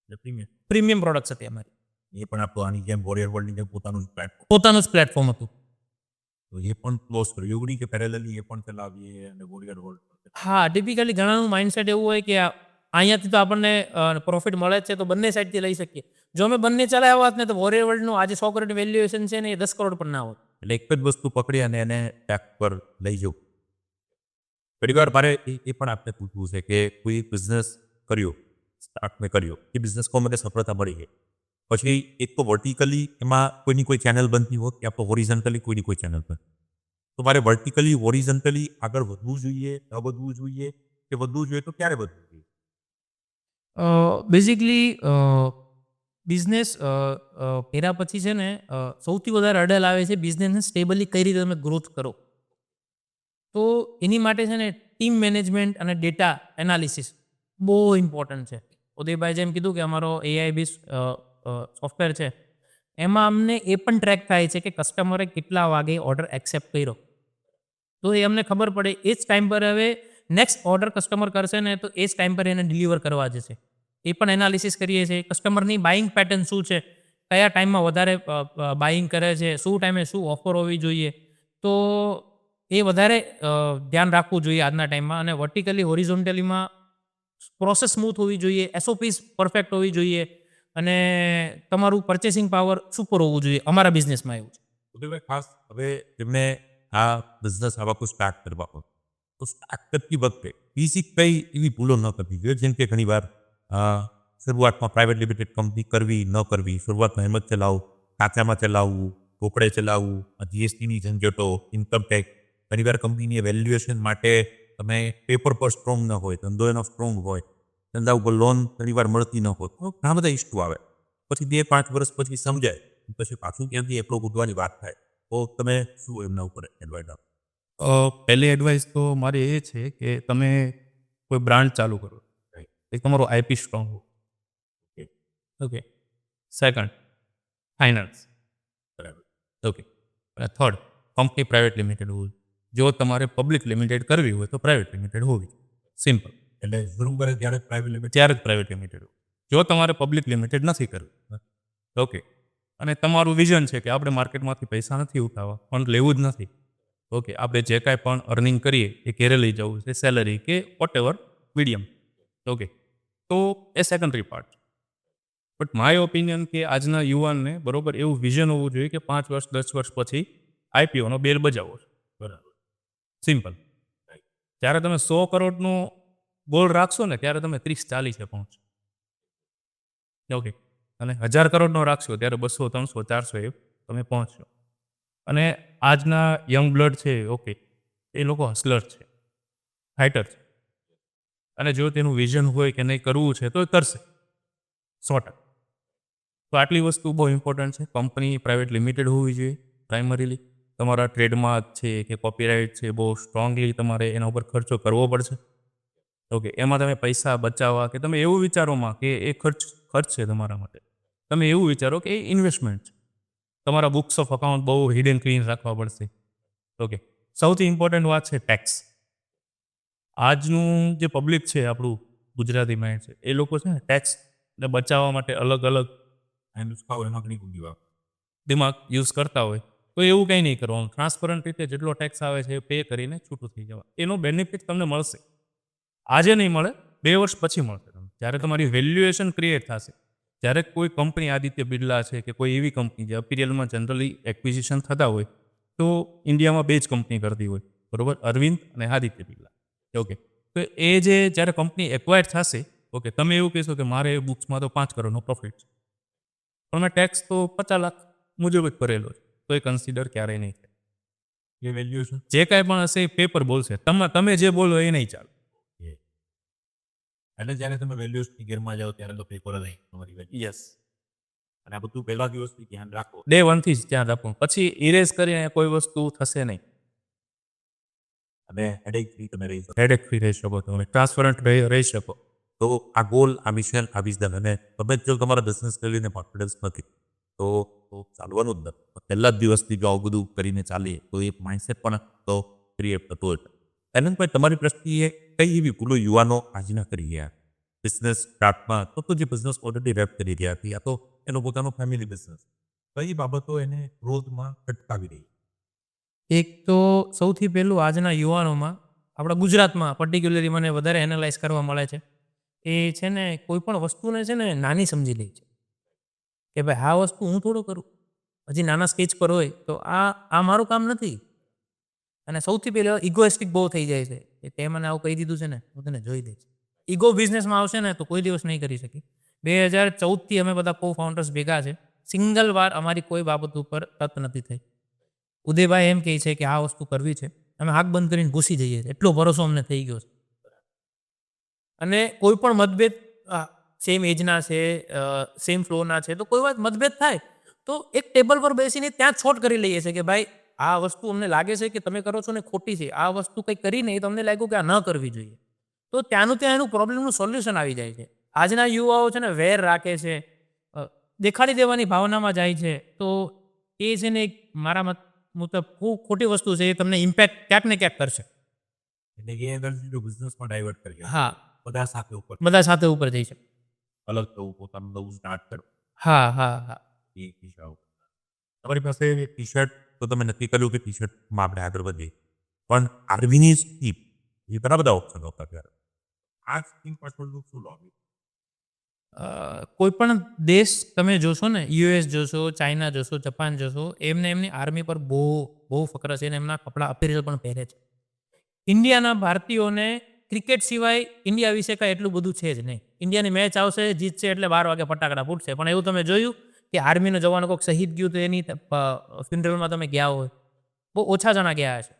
એટલે પ્રીમિયમ પ્રીમિયમ પ્રોડક્ટ્સ હતી અમારી. એ પણ આપણું આની જેમ વોરિયર વર્લ્ડની જેમ પોતાનું પ્લેટફોર્મ, પોતાનું જ પ્લેટફોર્મ હતું. તો એ પણ ક્લોઝ કર્યું એવું નહીં કે પેરેલલી એ પણ ચલાવીએ અને વોરિયર વર્લ્ડ. હા, ટિપિકલી ઘણાનું માઇન્ડસેટ એવું હોય કે અહીંયાથી તો આપણને પ્રોફિટ મળે જ છે, તો બંને સાઈડથી લઈ શકીએ. જો અમે બંને ચલાવ્યા હોત ને તો વોરિયર વર્લ્ડનું આજે 100 કરોડ વેલ્યુએશન છે ને એ 10 કરોડ પણ ના હોત. એટલે એક જ વસ્તુ પકડી અને એને ટ્રેક પર લઈ જવું. ઘણીવાર મારે એ પણ આપને પૂછવું છે કે કોઈ બિઝનેસ કર્યો, સ્ટાર્ટ મેં કર્યો, એ બિઝનેસમાં મને સફળતા મળી ગઈ, પછી એક તો વર્ટિકલી એમાં કોઈની કોઈ ચેનલ બનતી હોત, યા તો હોરિઝન્ટલી કોઈની કોઈ ચેનલ બને. તો મારે વર્ટિકલી હોરિઝન્ટલી આગળ વધવું જોઈએ, ન વધવું જોઈએ, કે વધવું જોઈએ તો ક્યારે વધવું જોઈએ? બેઝિકલી બિઝનેસ કર્યા પછી છે ને સૌથી વધારે અડલ આવે છે બિઝનેસને સ્ટેબલી કઈ રીતે તમે ગ્રોથ કરો. તો એની માટે છે ને ટીમ મેનેજમેન્ટ અને ડેટા એનાલિસિસ બહુ ઇમ્પોર્ટન્ટ છે. ઉદયભાઈ જેમ કીધું કે અમારો AI બેઝ સોફ્ટવેર છે, એમાં અમને એ પણ ટ્રેક થાય છે કે કસ્ટમરે કેટલા વાગે ઓર્ડર એક્સેપ્ટ કર્યો. તો એ અમને ખબર પડે એ જ ટાઈમ પર હવે નેક્સ્ટ ઓર્ડર કસ્ટમર કરશે ને તો એ જ ટાઈમ પર એને ડિલિવર કરવા જશે. એ પણ એનાલિસિસ કરીએ છીએ. કસ્ટમરની બાઇંગ પેટર્ન શું છે, કયા ટાઈમમાં વધારે બાઇંગ કરે છે, શું ટાઈમે શું ઓફર હોવી જોઈએ, તો એ વધારે ધ્યાન રાખવું જોઈએ આજના ટાઈમમાં. અને વર્ટિકલી હોરિઝોન્ટલીમાં પ્રોસેસ સ્મૂથ હોવી જોઈએ, SOPs પરફેક્ટ હોવી જોઈએ અને તમારું પરચેસિંગ પાવર સુપર હોવું જોઈએ. અમારા બિઝનેસમાં એવું છે. ઉદયભાઈ, ખાસ હવે જેમને આ બિઝનેસ આવા કોઈ સ્ટાર્ટ કરવા હોય તો સ્ટાર્ટ કરતી વખતે બેઝિક કઈ એવી ભૂલો ન કરવી જોઈએ? જેમ કે ઘણીવાર શરૂઆતમાં પ્રાઇવેટ લિમિટેડ કંપની કરવી ન કરવી, શરૂઆતમાં એમ જ ચલાવવું, કાચામાં ચલાવવું, રોકડે ચલાવવું, GSTની ઝંઝટો, ઇન્કમ ટેક્સ, ઘણીવાર કંપનીની વેલ્યુએશન માટે તમે પેપર પર સ્ટ્રોંગ ન હોય, ધંધો એનો સ્ટ્રોંગ હોય, ધંધા ઉપર લોન ઘણીવાર મળતી ન હોય, તો ઘણા બધા ઇસ્યુ આવે. પછી 2-5 વર્ષ પછી સમજાય, પછી પાછું ક્યાંથી એટલો કૂદવાની વાત થાય, તો તમે શું એમના ઉપર એડવાઇસ આપો? પહેલી એડવાઇસ તો મારી એ છે કે તમે કોઈ બ્રાન્ડ ચાલુ કરો, એક તમારો IP સ્ટ્રોંગ હો. ઓકે. Second, finance. બરાબર. ઓકે. અને થર્ડ, કંપની પ્રાઇવેટ લિમિટેડ હોવી. જો તમારે પબ્લિક લિમિટેડ કરવી હોય તો પ્રાઇવેટ લિમિટેડ હોવી. સિમ્પલ. એટલે શરૂ કરે ત્યારે પ્રાઇવેટ લિમિટેડ, ત્યારે જ પ્રાઇવેટ લિમિટેડ હોય. જો તમારે પબ્લિક લિમિટેડ નથી કરવી, ઓકે, અને તમારું વિઝન છે કે આપણે માર્કેટમાંથી પૈસા નથી ઉઠાવવા, ફંડ લેવું જ નથી, ઓકે, આપણે જે કાંઈ પણ અર્નિંગ કરીએ એ ઘેરે લઈ જવું છે, સેલરી કે વોટ એવર મીડિયમ, ઓકે, તો એ secondary part. But my opinion કે આજના યુવાનને બરોબર એવું વિઝન હોવું જોઈએ કે 5 વર્ષ 10 વર્ષ પછી આઈપીઓનો બેલ બજાવો છે. બરાબર. સિમ્પલ. જ્યારે તમે 100 કરોડનો ગોલ રાખશો ને ત્યારે તમે 30-40 પહોંચો. ઓકે. અને 1000 કરોડનો રાખશો ત્યારે 200 300 400 તમે પહોંચશો. અને આજના યંગ બ્લડ છે ઓકે એ લોકો હસલર છે, ફાઇટર છે. અને જો તેનું વિઝન હોય કે નહીં કરવું છે તો એ કરશે 100%. તો આટલી વસ્તુ બહુ ઇમ્પોર્ટન્ટ છે. કંપની પ્રાઇવેટ લિમિટેડ હોવી જોઈએ પ્રાઇમરીલી. તમારા ટ્રેડમાર્ક છે કે કોપીરાઇટ છે બહુ સ્ટ્રોંગલી તમારે એના ઉપર ખર્ચો કરવો પડશે. ઓકે, એમાં તમે પૈસા બચાવવા કે તમે એવું વિચારોમાં કે એ ખર્ચ છે તમારા માટે, તમે એવું વિચારો કે એ ઇન્વેસ્ટમેન્ટ છે. તમારા બુક્સ ઓફ અકાઉન્ટ બહુ હિડન ક્લીન રાખવા પડશે. ઓકે, સૌથી ઇમ્પોર્ટન્ટ વાત છે ટેક્સ. આજનું જે પબ્લિક છે આપણું ગુજરાતી માઇન્ડ છે એ લોકો છે ને ટેક્સને બચાવવા માટે અલગ અલગ એમાં ઘણી ઊંડી વાત. દિમાગ યુઝ કરતા હોય તો એવું કંઈ નહીં કરવાનું. ટ્રાન્સપરન્ટ રીતે જેટલો ટેક્સ આવે છે એ પે કરીને છૂટું થઈ જવા. એનો બેનિફિટ તમને મળશે. આજે નહીં મળે, 2 વર્ષ પછી મળશે તમને. જ્યારે તમારી વેલ્યુએશન ક્રિએટ થશે, જ્યારે કોઈ કંપની આદિત્ય બિરલા છે કે કોઈ એવી કંપની જે અપીરિયલમાં જનરલી એક્વિઝિશન થતા હોય તો ઇન્ડિયામાં 2 જ કંપની કરતી હોય બરોબર, અરવિંદ અને આદિત્ય બિરલા. ઓકે, તો એ જે જ્યારે કંપની એક્વાયર થશે, ઓકે, તમે એવું કહેશો કે મારે બુક્સમાં તો 5 કરોડનો પ્રોફિટ છે પણ મેં ટેક્સ તો 50 લાખ મુજબ જ ભરેલો છે, તો એ કન્સિડર ક્યારેય નહીં થાય. એ વેલ્યુએશન જે કાંઈ પણ હશે એ પેપર બોલશે, તમે જે બોલો એ નહીં ચાલે. એટલે જ્યારે તમે વેલ્યુએશનની ગેરમાં જાઓ ત્યારે તો પેપર જ નહીં તમારી વેલ્યુ. યસ, અને આ બધું પહેલા દિવસથી ધ્યાન રાખો. ડે 1 થી જ ધ્યાન રાખવું. પછી ઇરેઝ કરીને કોઈ વસ્તુ થશે નહીં. અને હેડેક ફ્રી તમે રહી શકો. હેડેક ફ્રી રહી શકો, તમે ટ્રાન્સપરન્ટ રહી શકો. તો આ ગોલ, આ મિશન, આ વિઝન, અને તમે જો તમારા બિઝનેસ લઈને કોન્ફિડન્સ નથી તો ચાલવાનું જ નથી. પહેલા જ દિવસથી જો આવું બધું કરીને ચાલીએ તો એ માઇન્ડસેટ પણ તો ક્રિએટ થતો હોય. અનંતભાઈ, તમારી દ્રષ્ટિએ કઈ એવી ભૂલો યુવાનો આજના કરી રહ્યા બિઝનેસ સ્ટાર્ટમાં, તો જે બિઝનેસ ઓલરેડી રેપ કરી રહ્યા હતી, આ તો એનો પોતાનો ફેમિલી બિઝનેસ, કઈ બાબતો એને ગ્રોથમાં અટકાવી રહી? એક તો સૌથી પહેલું આજના યુવાનોમાં, આપણા ગુજરાતમાં પર્ટિક્યુલરલી મને વધારે એનાલાઇઝ કરવા મળે છે, એ છે ને કોઈ પણ વસ્તુને છે ને નાની સમજી લે છે કે ભાઈ આ વસ્તુ હું થોડું કરું, હજી નાના સ્કેચ પર હોય તો આ મારું કામ નથી. અને સૌથી પહેલાં ઇગોઇસ્ટિક બહુ થઈ જાય છે કે તે મને આવું કહી દીધું છે ને હું તને જોઈ દઈશ. ઈગો બિઝનેસમાં આવશે ને તો કોઈ દિવસ નહીં કરી શકી. 2014થી અમે બધા કો ફાઉન્ડર્સ ભેગા છે, સિંગલ વાર અમારી કોઈ બાબત ઉપર તત નથી થઈ. ઉદયભાઈ એમ કહે છે કે આ વસ્તુ કરવી છે, અમે આંખ બંધ કરીને ઘૂસી જઈએ છીએ, એટલો ભરોસો અમને થઈ ગયો છે. અને કોઈ પણ મતભેદ સેમ એજના છે, સેમ ફ્લોના છે, તો કોઈ વાત મતભેદ થાય તો એક ટેબલ પર બેસીને ત્યાં જ છોટ કરી લઈએ છીએ કે ભાઈ આ વસ્તુ અમને લાગે છે કે તમે કરો છો ને ખોટી છે, આ વસ્તુ કંઈ કરી નહીં તો અમને લાગ્યું કે આ ન કરવી જોઈએ. તો ત્યાંનું ત્યાં એનું પ્રોબ્લેમનું સોલ્યુશન આવી જાય છે. આજના યુવાઓ છે ને વેર રાખે છે, દેખાડી દેવાની ભાવનામાં જાય છે, તો એ છે ને એક મારા મત મુજબ ખૂબ ખોટી વસ્તુ છે. એ તમને ઇમ્પેક્ટ ક્યાંક ને ક્યાંક કરશે. એટલે એ એનર્જી જો બિઝનેસમાં ડાયવર્ટ કરી હા, બધા સાથે ઉપર બધા સાથે ઉપર જઈ શકે. અલગ થવું, પોતાનું નવું સ્ટાર્ટ કરવું, હા હા હા એ દિશાઓ. તમારી પાસે એક ટી શર્ટ તો તમે નક્કી કર્યું કે ટી શર્ટમાં આપણે આગળ વધીએ, પણ આર્મીની સ્કીમ એ ઘણા બધા ઓપ્શન હતા ત્યારે. આ સ્કીમ પાછળનું શું લોબી? કોઈ પણ દેશ તમે જોશો ને, યુએસ જોશો, ચાઇના જોશો, જાપાન જોશો, એમની આર્મી પર બહુ બહુ ફક્ર છે અને એમના કપડાં અપીરલ પણ પહેરે છે. ઇન્ડિયાના ભારતીયોને ક્રિકેટ સિવાય ઇન્ડિયા વિશે કાંઈ એટલું બધું છે જ નહીં. ઇન્ડિયાની મેચ આવશે, જીતશે એટલે 12 વાગે ફટાકડા ફૂટશે, પણ એવું તમે જોયું કે આર્મીનો જવાનો કોઈક શહીદ ગયું તો એની ફ્યુનરલમાં તમે ગયા હોય? બહુ ઓછા જણા ગયા છે.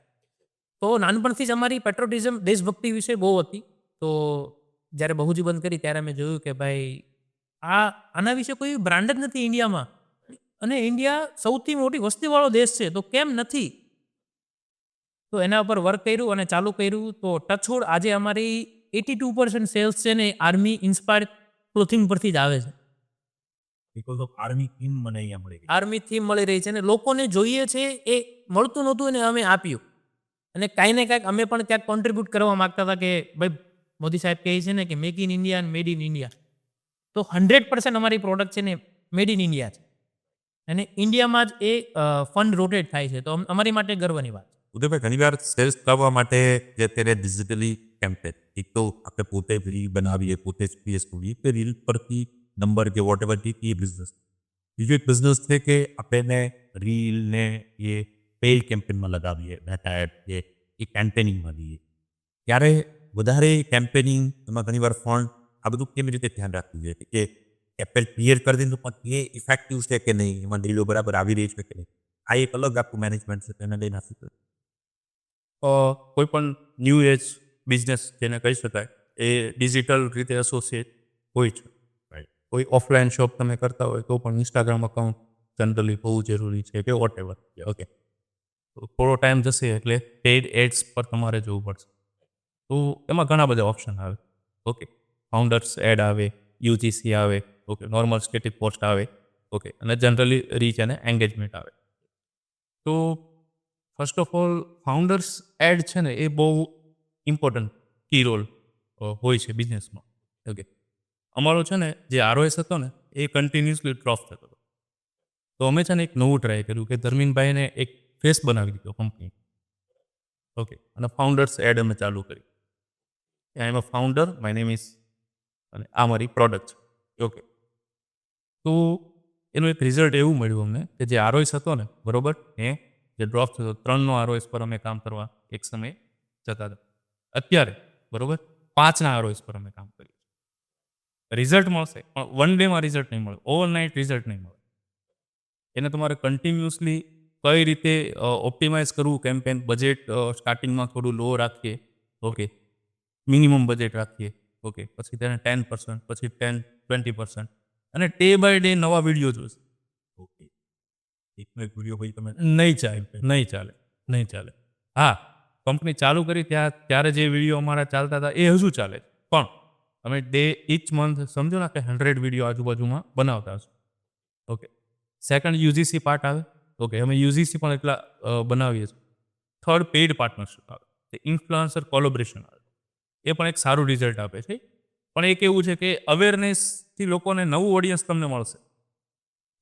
તો નાનપણથી જ અમારી પેટ્રોટિઝમ, દેશભક્તિ વિશે બહુ હતી. તો જ્યારે બહુજી બંધ કરી ત્યારે મેં જોયું કે ભાઈ આના વિશે કોઈ બ્રાન્ડ જ નથી ઇન્ડિયામાં. અને ઇન્ડિયા સૌથી મોટી વસ્તીવાળો દેશ છે, તો કેમ નથી? તો એના ઉપર વર્ક કર્યું અને ચાલુ કર્યું. તો ટચવુડ આજે અમારી 82% સેલ્સ છે ને આર્મી ઇન્સ્પાયર ક્લોથિંગ પરથી જ આવે છે. બિકોઝ ઓફ આર્મી થીમ મને અહીંયા મળી ગઈ. આર્મી થીમ મળી રહી છે અને લોકોને જોઈએ છે, એ મળતું નહોતું અને અમે આપ્યું. અને કાંઈ ને કાંઈક અમે પણ ક્યાંક કોન્ટ્રીબ્યુટ કરવા માગતા હતા કે ભાઈ મોદી સાહેબ કહે છે ને કે મેક ઇન ઇન્ડિયા અને મેડ ઇન ઇન્ડિયા, તો 100% અમારી પ્રોડક્ટ છે ને મેડ ઇન ઇન્ડિયા છે અને ઇન્ડિયામાં જ એ ફંડ રોટેટ થાય છે. તો અમારી માટે ગર્વની વાત. ઉદયભાઈ, ઘણીવાર સેલ્સ કરવા માટે જે અત્યારે ડિજિટલી કેમ્પેન, એક તો આપણે પોતે રીલ બનાવીએ, પોતે સ્પેસ કરીએ, કે રીલ પરથી નંબર કે વોટ એવર એ બિઝનેસ. બીજો એક બિઝનેસ છે કે આપણે રીલ ને એ પેઇડ કેમ્પેનમાં લગાવીએ, મેટા એડ કે એ કેમ્પેનિંગમાં દઈએ. ત્યારે વધારે કેમ્પેનિંગ એમાં ઘણીવાર ફંડ આ બધું કેવી રીતે ધ્યાન રાખવું જોઈએ કે એપલ ક્લિયર કરી દીધું પણ એ ઇફેક્ટિવ છે કે નહીં, એમાં રીલો બરાબર આવી રહી છે કે નહીં, આ એક અલગ આખું મેનેજમેન્ટ છે તેને લઈને શું કરે? કોઈ પણ ન્યૂ એજ બિઝનેસ જેને કહી શકાય એ ડિજિટલ રીતે એસોસિએટ હોય છે. કોઈ ઓફલાઈન શોપ તમે કરતા હોય તો પણ ઇન્સ્ટાગ્રામ અકાઉન્ટ જનરલી બહુ જરૂરી છે કે વોટ એવર. ઓકે, તો થોડો ટાઈમ જશે એટલે પેઇડ એડ્સ પર તમારે જવું પડશે. તો એમાં ઘણા બધા ઓપ્શન આવે. ઓકે, ફાઉન્ડર્સ એડ આવે, યુજીસી આવે, ઓકે, નોર્મલ સ્ટેટિક પોસ્ટ આવે, ઓકે, અને જનરલી રીચ અને એન્ગેજમેન્ટ આવે. તો first of all founders ad છે ને એ બહુ ઇમ્પોર્ટન્ટ કી રોલ હોય છે બિઝનેસમાં. ઓકે, અમારો છે ને જે આરઓએસ હતો ને એ કન્ટિન્યુઅસલી ડ્રોપ થતો હતો. તો અમે છે ને એક નવું ટ્રાય કર્યું કે ધર્મીનભાઈને એક ફેસ બનાવી દીધો કંપની. ઓકે, અને ફાઉન્ડર્સ એડ અમે ચાલુ કરી. આઈ એમ અ ફાઉન્ડર, માય નેમ ઇઝ, અને આ મારી પ્રોડક્ટ છે. ઓકે, તો એનું એક રિઝલ્ટ એવું મળ્યું અમને કે જે આરઓએસ હતો ને બરોબર એ જે ડ્રોપ થતો 3નો આરઓએસ પર અમે કામ કરવા એક સમયે જતા હતા. અત્યારે બરોબર 5ના આરઓએસ પર અમે કામ કરીએ. રિઝલ્ટ મળશે પણ વન ડેમાં રિઝલ્ટ નહીં મળે, ઓવરનાઇટ રિઝલ્ટ નહીં મળે. એને તમારે કન્ટિન્યુઅસલી કઈ રીતે ઓપ્ટિમાઇઝ કરવું કેમ્પેન, બજેટ સ્ટાર્ટિંગમાં થોડું લો રાખીએ, ઓકે, મિનિમમ બજેટ રાખીએ, ઓકે, પછી તેને 10%, પછી 10-20%, અને ડે બાય ડે નવા વિડીયો જોશે. ઓકે, એકનો એક વિડીયો પછી તમે નહીં ચાલે. હા, કંપની ચાલુ કરી ત્યારે જે વિડીયો અમારા ચાલતા હતા એ હજુ ચાલે, પણ અમે ડે ઇચ મંથ સમજો ને કે 100 વિડીયો આજુબાજુમાં બનાવતા હશું. ઓકે, સેકન્ડ યુજીસી પાર્ટ આવે. ઓકે, અમે યુજીસી પણ એટલા બનાવીએ છીએ. થર્ડ પેઇડ પાર્ટનરશિપ આવે, તે ઇન્ફ્લુઅન્સર કોલોબ્રેશન આવે. એ પણ એક સારું રિઝલ્ટ આપે છે. પણ એક એવું છે કે અવેરનેસથી લોકોને નવું ઓડિયન્સ તમને મળશે.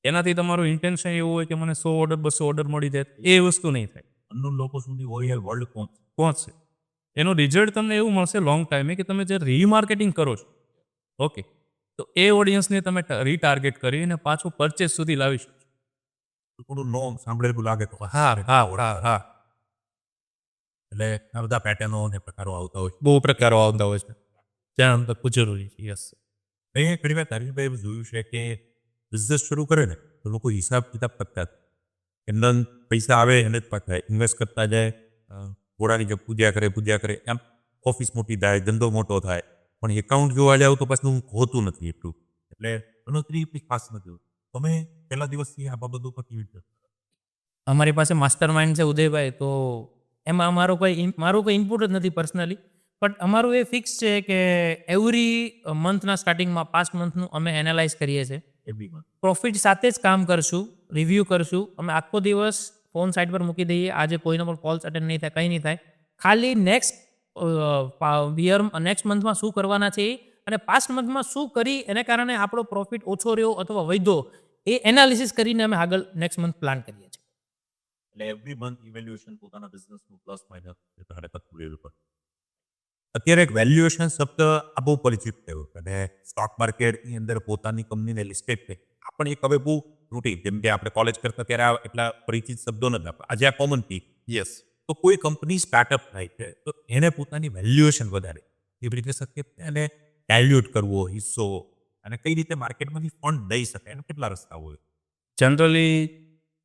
એનાથી તમારું ઇન્ટેન્શન એવું હોય કે મને 100 ઓર્ડર 200 ઓર્ડર મળી જાય, એ વસ્તુ નહીં થાય. અનનોન લોકો સુધી ઓરિયલ વર્લ્ડ પહોંચશે. એનું રિઝલ્ટ તમને એવું મળશે લોંગ ટાઈમે કે તમે જે રીમાર્કેટિંગ કરો છો, ઓકે, તો એ ઓડિયન્સને તમે રીટાર્ગેટ કરી અને પાછું પરચેસ સુધી લાવી શકો. થોડું નો સાંભળેલું લાગે તો હા. એટલે આ બધા પેટર્નો અને પ્રકારો આવતા હોય. બહુ પ્રકારો આવતા હોય છે, જ્યાં તક જરૂરી છે. યસ. મેં ઘણી વાર તારીફભાઈ એવું જોયું છે કે બિઝનેસ શરૂ કરે ને તો લોકો હિસાબ કિતાબ કરતા એમના પૈસા આવે એને જ પાછા ઇન્વેસ્ટ કરતા જાય, ઘોડાની જે પૂજા કરે એમ ઓફિસ મોટી થાય, ધંધો મોટો થાય, પણ એકાઉન્ટ જોવા જાવ તો પાછું હોતું નથી એટલું. એટલે ગણતરી એટલી ખાસ નથી હોતી. તમે પહેલા દિવસથી આ બાબતો પર કેવી રીતે? અમારી પાસે માસ્ટર માઇન્ડ છે ઉદયભાઈ, તો એમાં મારું કોઈ ઇનપુટ જ નથી પર્સનલી. બટ અમારું એ ફિક્સ છે કે એવરી મંથના સ્ટાર્ટિંગમાં 5 મંથનું અમે એનાલાઇઝ કરીએ છીએ. એવરી મંથ પ્રોફિટ સાથે જ કામ કરશું, રિવ્યૂ કરશું. અમે આખો દિવસ ફોન સાઈડ પર મૂકી દઈએ. આજે કોઈનો પણ કોલ્સ અટેન્ડ નહીં થાય, કંઈ નહીં થાય. ખાલી નેક્સ્ટ મંથમાં શું કરવાના છે અને પાસ્ટ મંથમાં શું કરી એને કારણે આપણો પ્રોફિટ ઓછો રહ્યો અથવા વધ્યો એ એનાલિસિસ કરીને અમે આગળ નેક્સ્ટ મંથ પ્લાન કરીએ છીએ. એટલે એવરી મંથ ઇવેલ્યુએશન પોતાના બિઝનેસનું પ્લસ માઇનસ તમારે કરતું રહેવું પડે. અત્યારે એક વેલ્યુએશન શબ્દ આ બહુ પરિચિત થયો અને સ્ટોક માર્કેટની અંદર પોતાની કંપનીને લિસ્ટેડ છે આ પણ એક હવે બહુ રૂટીન, જેમ કે આપણે કોલેજ કરતા ત્યારે આ એટલા પરિચિત શબ્દો નથી. આજે આ કોમન થઈ. યસ. તો કોઈ કંપની સ્ટાર્ટઅપ થાય છે તો એને પોતાની વેલ્યુએશન વધારે એવી રીતે શક્ય એને ડાયલ્યુટ કરવો હિસ્સો અને કઈ રીતે માર્કેટમાંથી ફંડ લઈ શકે એના કેટલા રસ્તા હોય? જનરલી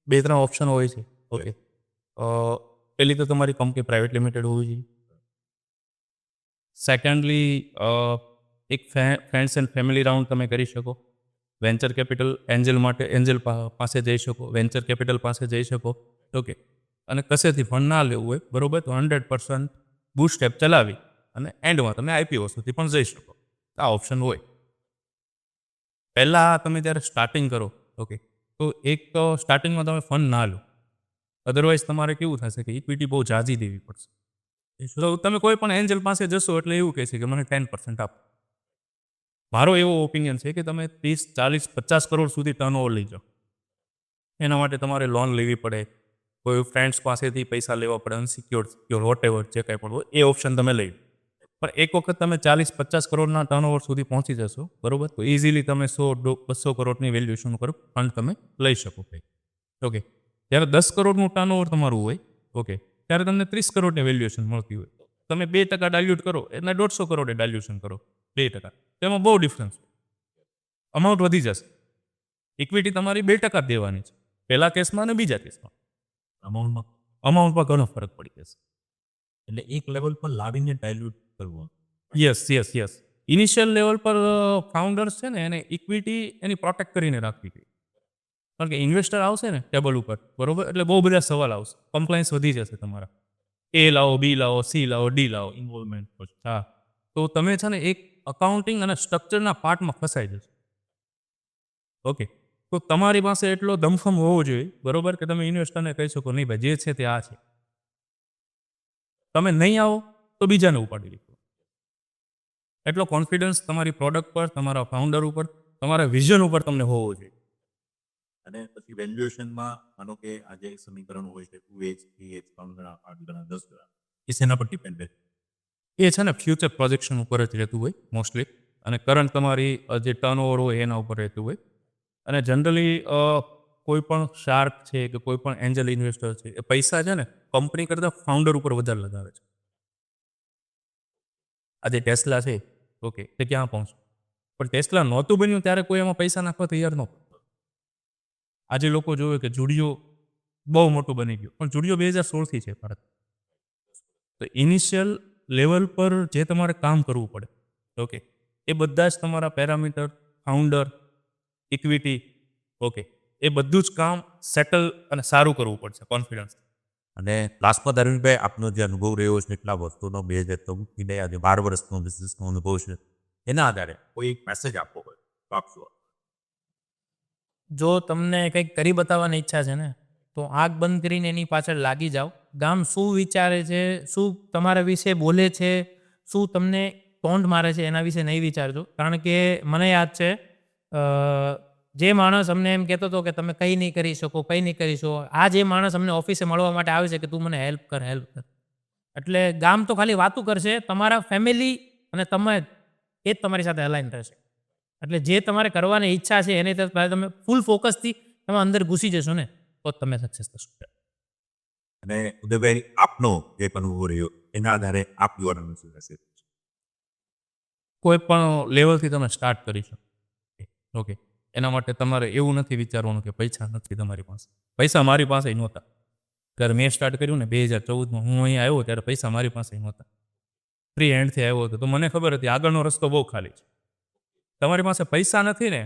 2-3 ઓપ્શન હોય છે. ઓકે, પહેલી તો તમારી કંપની પ્રાઇવેટ લિમિટેડ હોવી જોઈએ. સેકન્ડલી એક ફ્રેન્ડ્સ એન્ડ ફેમિલી રાઉન્ડ તમે કરી શકો. વેન્ચર કેપિટલ એન્જલ માટે એન્જલ પાસે જઈ શકો, વેન્ચર કેપિટલ પાસે જઈ શકો. ઓકે, અને કશેથી ફંડ ના લેવું હોય બરોબર તો 100% બૂટ સ્ટેપ ચલાવી અને એન્ડમાં તમે આઈપીઓ સુધી પણ જઈ શકો. આ ઓપ્શન હોય. પહેલાં તમે જ્યારે સ્ટાર્ટિંગ કરો, ઓકે, તો એક તો સ્ટાર્ટિંગમાં તમે ફંડ ના લો. અધરવાઇઝ તમારે કેવું થશે કે ઇક્વિટી બહુ જાજી દેવી પડશે. તો તમે કોઈ પણ એન્જલ પાસે જશો એટલે એવું કહેશે કે મને 10% આપો. મારો એવો ઓપિનિયન છે કે તમે 30, 40, 50 કરોડ સુધી ટર્નઓવર લઈ જાઓ. એના માટે તમારે લોન લેવી પડે, કોઈ ફ્રેન્ડ્સ પાસેથી પૈસા લેવા પડે, અનસિક્યોર્ડ વોટ એવર જે કાંઈ પણ હોય એ ઓપ્શન તમે લઈ લો. પણ એક વખત તમે 40-50 કરોડના ટર્નઓવર સુધી પહોંચી જશો, બરોબર, તો ઇઝીલી તમે 100-200 કરોડની વેલ્યુએશન ઉપર ફંડ તમે લઈ શકો. ઓકે, જ્યારે 10 કરોડનું ટર્નઓવર તમારું હોય, ઓકે, ત્યારે તમને 30 કરોડની વેલ્યુએશન મળતી હોય. તમે 2% ડાલ્યુટ કરો એટલે 150 કરોડે ડાલ્યુશન કરો 2%, તેમાં બહુ ડિફરન્સ, અમાઉન્ટ વધી જશે. ઇક્વિટી તમારી 2% જ દેવાની છે, પહેલા કેસમાં અને બીજા કેસમાં. અમાઉન્ટમાં ઘણો ફરક પડી જશે. એટલે એક લેવલ પર લાવીને ડાયલ્યુટ કરવું. યસ. ઇનિશિયલ લેવલ પર ફાઉન્ડર્સ છે ને એને ઇક્વિટી એની પ્રોટેક્ટ કરીને રાખવી જોઈએ. કારણ કે ઇન્વેસ્ટર આવશે ને ટેબલ ઉપર, બરોબર, એટલે બહુ બધા સવાલ આવશે, કમ્પ્લાયન્સ વધી જશે તમારા. એ લાવો, બી લાવો, સી લાવો, ડી લાવો, ઇન્વોલ્વમેન્ટ. હા, તો તમે છે ને એક અકાઉન્ટિંગ અને સ્ટ્રક્ચરના પાર્ટમાં ફસાઈ જશો. ઓકે, તો તમારી પાસે એટલો દમખમ હોવો જોઈએ, બરોબર, કે તમે ઇન્વેસ્ટરને કહી શકો નહીં ભાઈ જે છે તે આ છે. તમે નહીં આવો તો બીજાને ઉપાડી લીધો. એટલો કોન્ફિડન્સ તમારી પ્રોડક્ટ પર, તમારા ફાઉન્ડર ઉપર, તમારા વિઝન ઉપર તમને હોવો જોઈએ. અને પછી વેલ્યુએશનમાં માનો કે આજે સમીકરણ હોય છે 2H, 3H, 3 ગણા, 8 ગણા, 10 ગણા, એ શેના પર ડિપેન્ડ રહે? એ છે ને ફ્યુચર પ્રોજેક્શન ઉપર જ રહેતું હોય મોસ્ટલી, અને કરંટ તમારી જે ટર્નઓવર હોય એના ઉપર રહેતું હોય. અને જનરલી કોઈ પણ શાર્ક છે કે કોઈ પણ એન્જલ ઇન્વેસ્ટર છે એ પૈસા છે ને કંપની કરતાં ફાઉન્ડર ઉપર વધારે લગાવે છે. આજે ટેસ્લા છે, ઓકે, તે ક્યાં પહોંચ્યું? પણ ટેસ્લા નહોતું બન્યું ત્યારે કોઈ એમાં પૈસા નાખવા તૈયાર નહોતું. આજે લોકો જોવે કે જુડિયો બહુ મોટું બની ગયું, પણ જુડિયો 2016થી છે ભારત. તો ઇનિશિયલ લેવલ પર જે તમારે કામ કરવું પડે, ઓકે, એ બધા જ તમારા પેરામીટર, ફાઉન્ડર, ઇક્વિટી, ઓકે, એ બધું જ કામ સેટલ અને સારું કરવું પડશે, કોન્ફિડન્સ. અને લાસ્ટમાં ધર્મીભાઈ આપનો જે અનુભવ રહ્યો છે એટલા વસ્તુનો 2014થી લઈ આજે 12 વર્ષનો બિઝનેસનો અનુભવ છે, એના આધારે કોઈ એક મેસેજ આપવો હોય તો આપશો? જો તમને કંઈક કરી બતાવવાની ઈચ્છા છે ને, તો આંખ બંધ કરીને એની પાછળ લાગી જાઓ. ગામ શું વિચારે છે, શું તમારા વિશે બોલે છે, શું તમને ટોન્ટ મારે છે, એના વિશે નહીં વિચારજો. કારણ કે મને યાદ છે, જે માણસ અમને એમ કહેતો હતો કે તમે કંઈ નહીં કરી શકો, કંઈ નહીં કરી શકો, આ જે માણસ અમને ઓફિસે મળવા માટે આવે છે કે તું મને હેલ્પ કર. એટલે ગામ તો ખાલી વાતું કરશે, તમારા ફેમિલી અને તમે એ જ તમારી સાથે અલાઇન રહેશે. એટલે જે તમારે કરવાની ઈચ્છા છે એની તરફ તમે ફૂલ ફોકસથી તમે અંદર ઘૂસી જશો ને, તો જ તમે સક્સેસ થશો. અને ઉદયભાઈ આપનો જે અનુભવ રહ્યો એના આધારે આપ યુવાનો શું રહેશે? કોઈ પણ લેવલથી તમે સ્ટાર્ટ કરી શકો. ઓકે, એના માટે તમારે એવું નથી વિચારવાનું કે પૈસા નથી તમારી પાસે. પૈસા મારી પાસે નહોતા ત્યારે મેં સ્ટાર્ટ કર્યું ને 2014માં, હું અહીંયા આવ્યો ત્યારે પૈસા મારી પાસે નહોતા. ફ્રી હેન્ડથી આવ્યો હતો, તો મને ખબર હતી આગળનો રસ્તો બહુ ખાલી છે. તમારી પાસે પૈસા નથી ને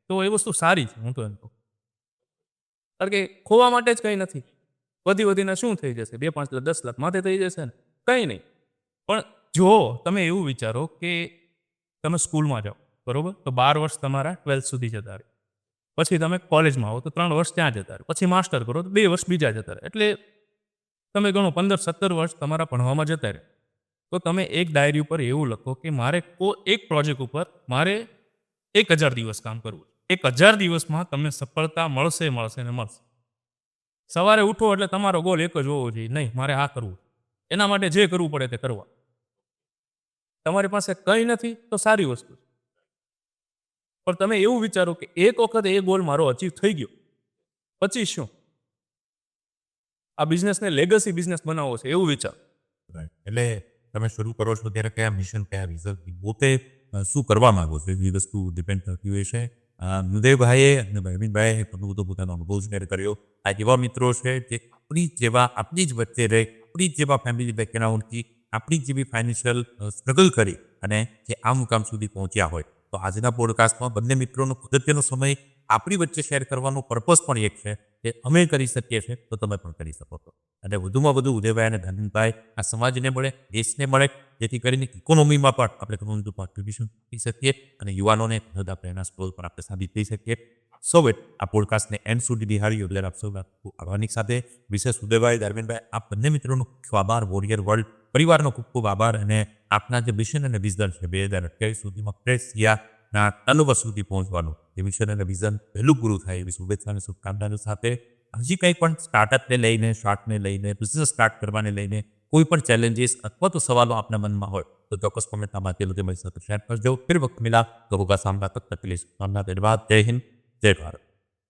તો એ વસ્તુ સારી છે, હું તો એમ કહું. કારણ કે ખોવા માટે જ કંઈ નથી. વધીને શું થઈ જશે? 2, 5 લાખ, 10 લાખ માથે થઈ જશે ને, કંઈ નહીં. પણ જો તમે એવું વિચારો કે તમે સ્કૂલમાં જાઓ, બરોબર, તો 12 વર્ષ તમારા 12th સુધી જતા રહે. પછી તમે કોલેજમાં આવો તો 3 વર્ષ ત્યાં જતા રહે. પછી માસ્ટર કરો તો 2 વર્ષ બીજા જતા રહે. એટલે તમે ગણો 15-17 વર્ષ તમારા ભણવામાં જતા રહે. તો તમે એક ડાયરી ઉપર એવું લખો કે મારે એક પ્રોજેક્ટ ઉપર મારે 1000 દિવસ કામ કરવું. 1000 દિવસમાં તમને સફળતા મળશે ને મળશે. સવારે ઉઠો એટલે તમારો ગોલ એક જ હોવો જોઈએ, નહીં મારે આ કરવું. એના માટે જે કરવું પડે તે કરવા. તમારી પાસે કંઈ નથી તો સારી વસ્તુ છે. પણ તમે એવું વિચારો કે એક વખત એ ગોલ મારો અચીવ થઈ ગયો પછી શું? આ બિઝનેસને લેગસી બિઝનેસ બનાવવો છે એવું વિચારો. એટલે તમે શરૂ કરો છો ત્યારે કયા મિશન, કયા રિઝલ્ટ, પોતે શું કરવા માંગો છો એ વસ્તુ ડિપેન્ડ થતી હોય છે. ઉદયભાઈએ અને અરવિંદભાઈએ ઘણું બધો પોતાનો અનુભવ શેર કર્યો. આ એવા મિત્રો છે જે આપણી જ વચ્ચે રહે, આપણી જ જેવા ફેમિલી બેકગ્રાઉન્ડથી, આપણી જ જેવી ફાઇનાન્શિયલ સ્ટ્રગલ કરી અને જે આ મુકામ સુધી પહોંચ્યા હોય. તો આજના પોડકાસ્ટમાં બંને મિત્રોનો અગત્યનો સમય આપણી વચ્ચે શેર કરવાનો પર્પઝ પણ એક છે કે અમે કરી શકીએ છીએ તો તમે પણ કરી શકો છો. અને વધુમાં વધુ ઉદયભાઈ અને ધનંજયભાઈ આ સમાજને મળે, દેશને મળે, જેથી કરીને ઇકોનોમીમાં પણ આપણે ઘણું બધું કોન્ટ્રીબ્યુશન કરી શકીએ અને યુવાનોને બધા પ્રેરણા સ્ત્રોત પણ આપણે સાબિત થઈ શકીએ. સૌએ આ પોડકાસ્ટને એન્ડ સુધી નિહાળ્યું એટલે આપ સૌના આભારની સાથે વિશેષ ઉદયભાઈ, ધર્મેનભાઈ, આ બંને મિત્રોનો ખૂબ આભાર. વોરિયર વર્લ્ડ પરિવારનો ખૂબ ખૂબ આભાર. અને આપના જે મિશન અને વિઝન છે 2028 સુધીમાં પ્રેસિયાના ટર્નઓવર સુધી પહોંચવાનું, એ મિશન અને વિઝન વહેલું પૂરું થાય એવી શુભેચ્છા અને શુભકામનાઓ સાથે હજી કંઈ પણ સ્ટાર્ટઅપને લઈને, સ્ટાર્ટને લઈને, બિઝનેસ સ્ટાર્ટ કરવાને લઈને કોઈ પણ ચેલેન્જીસ અથવા તો સવાલો આપના મનમાં હોય तो चौक्कस कमेंटના માધ્યમથી મારી સાથે શેર કરજો. फिर वक्त मिला तो होगा सामना, तब तक के लिए शुभकामना, धन्यवाद, जय हिंद, जय भारत.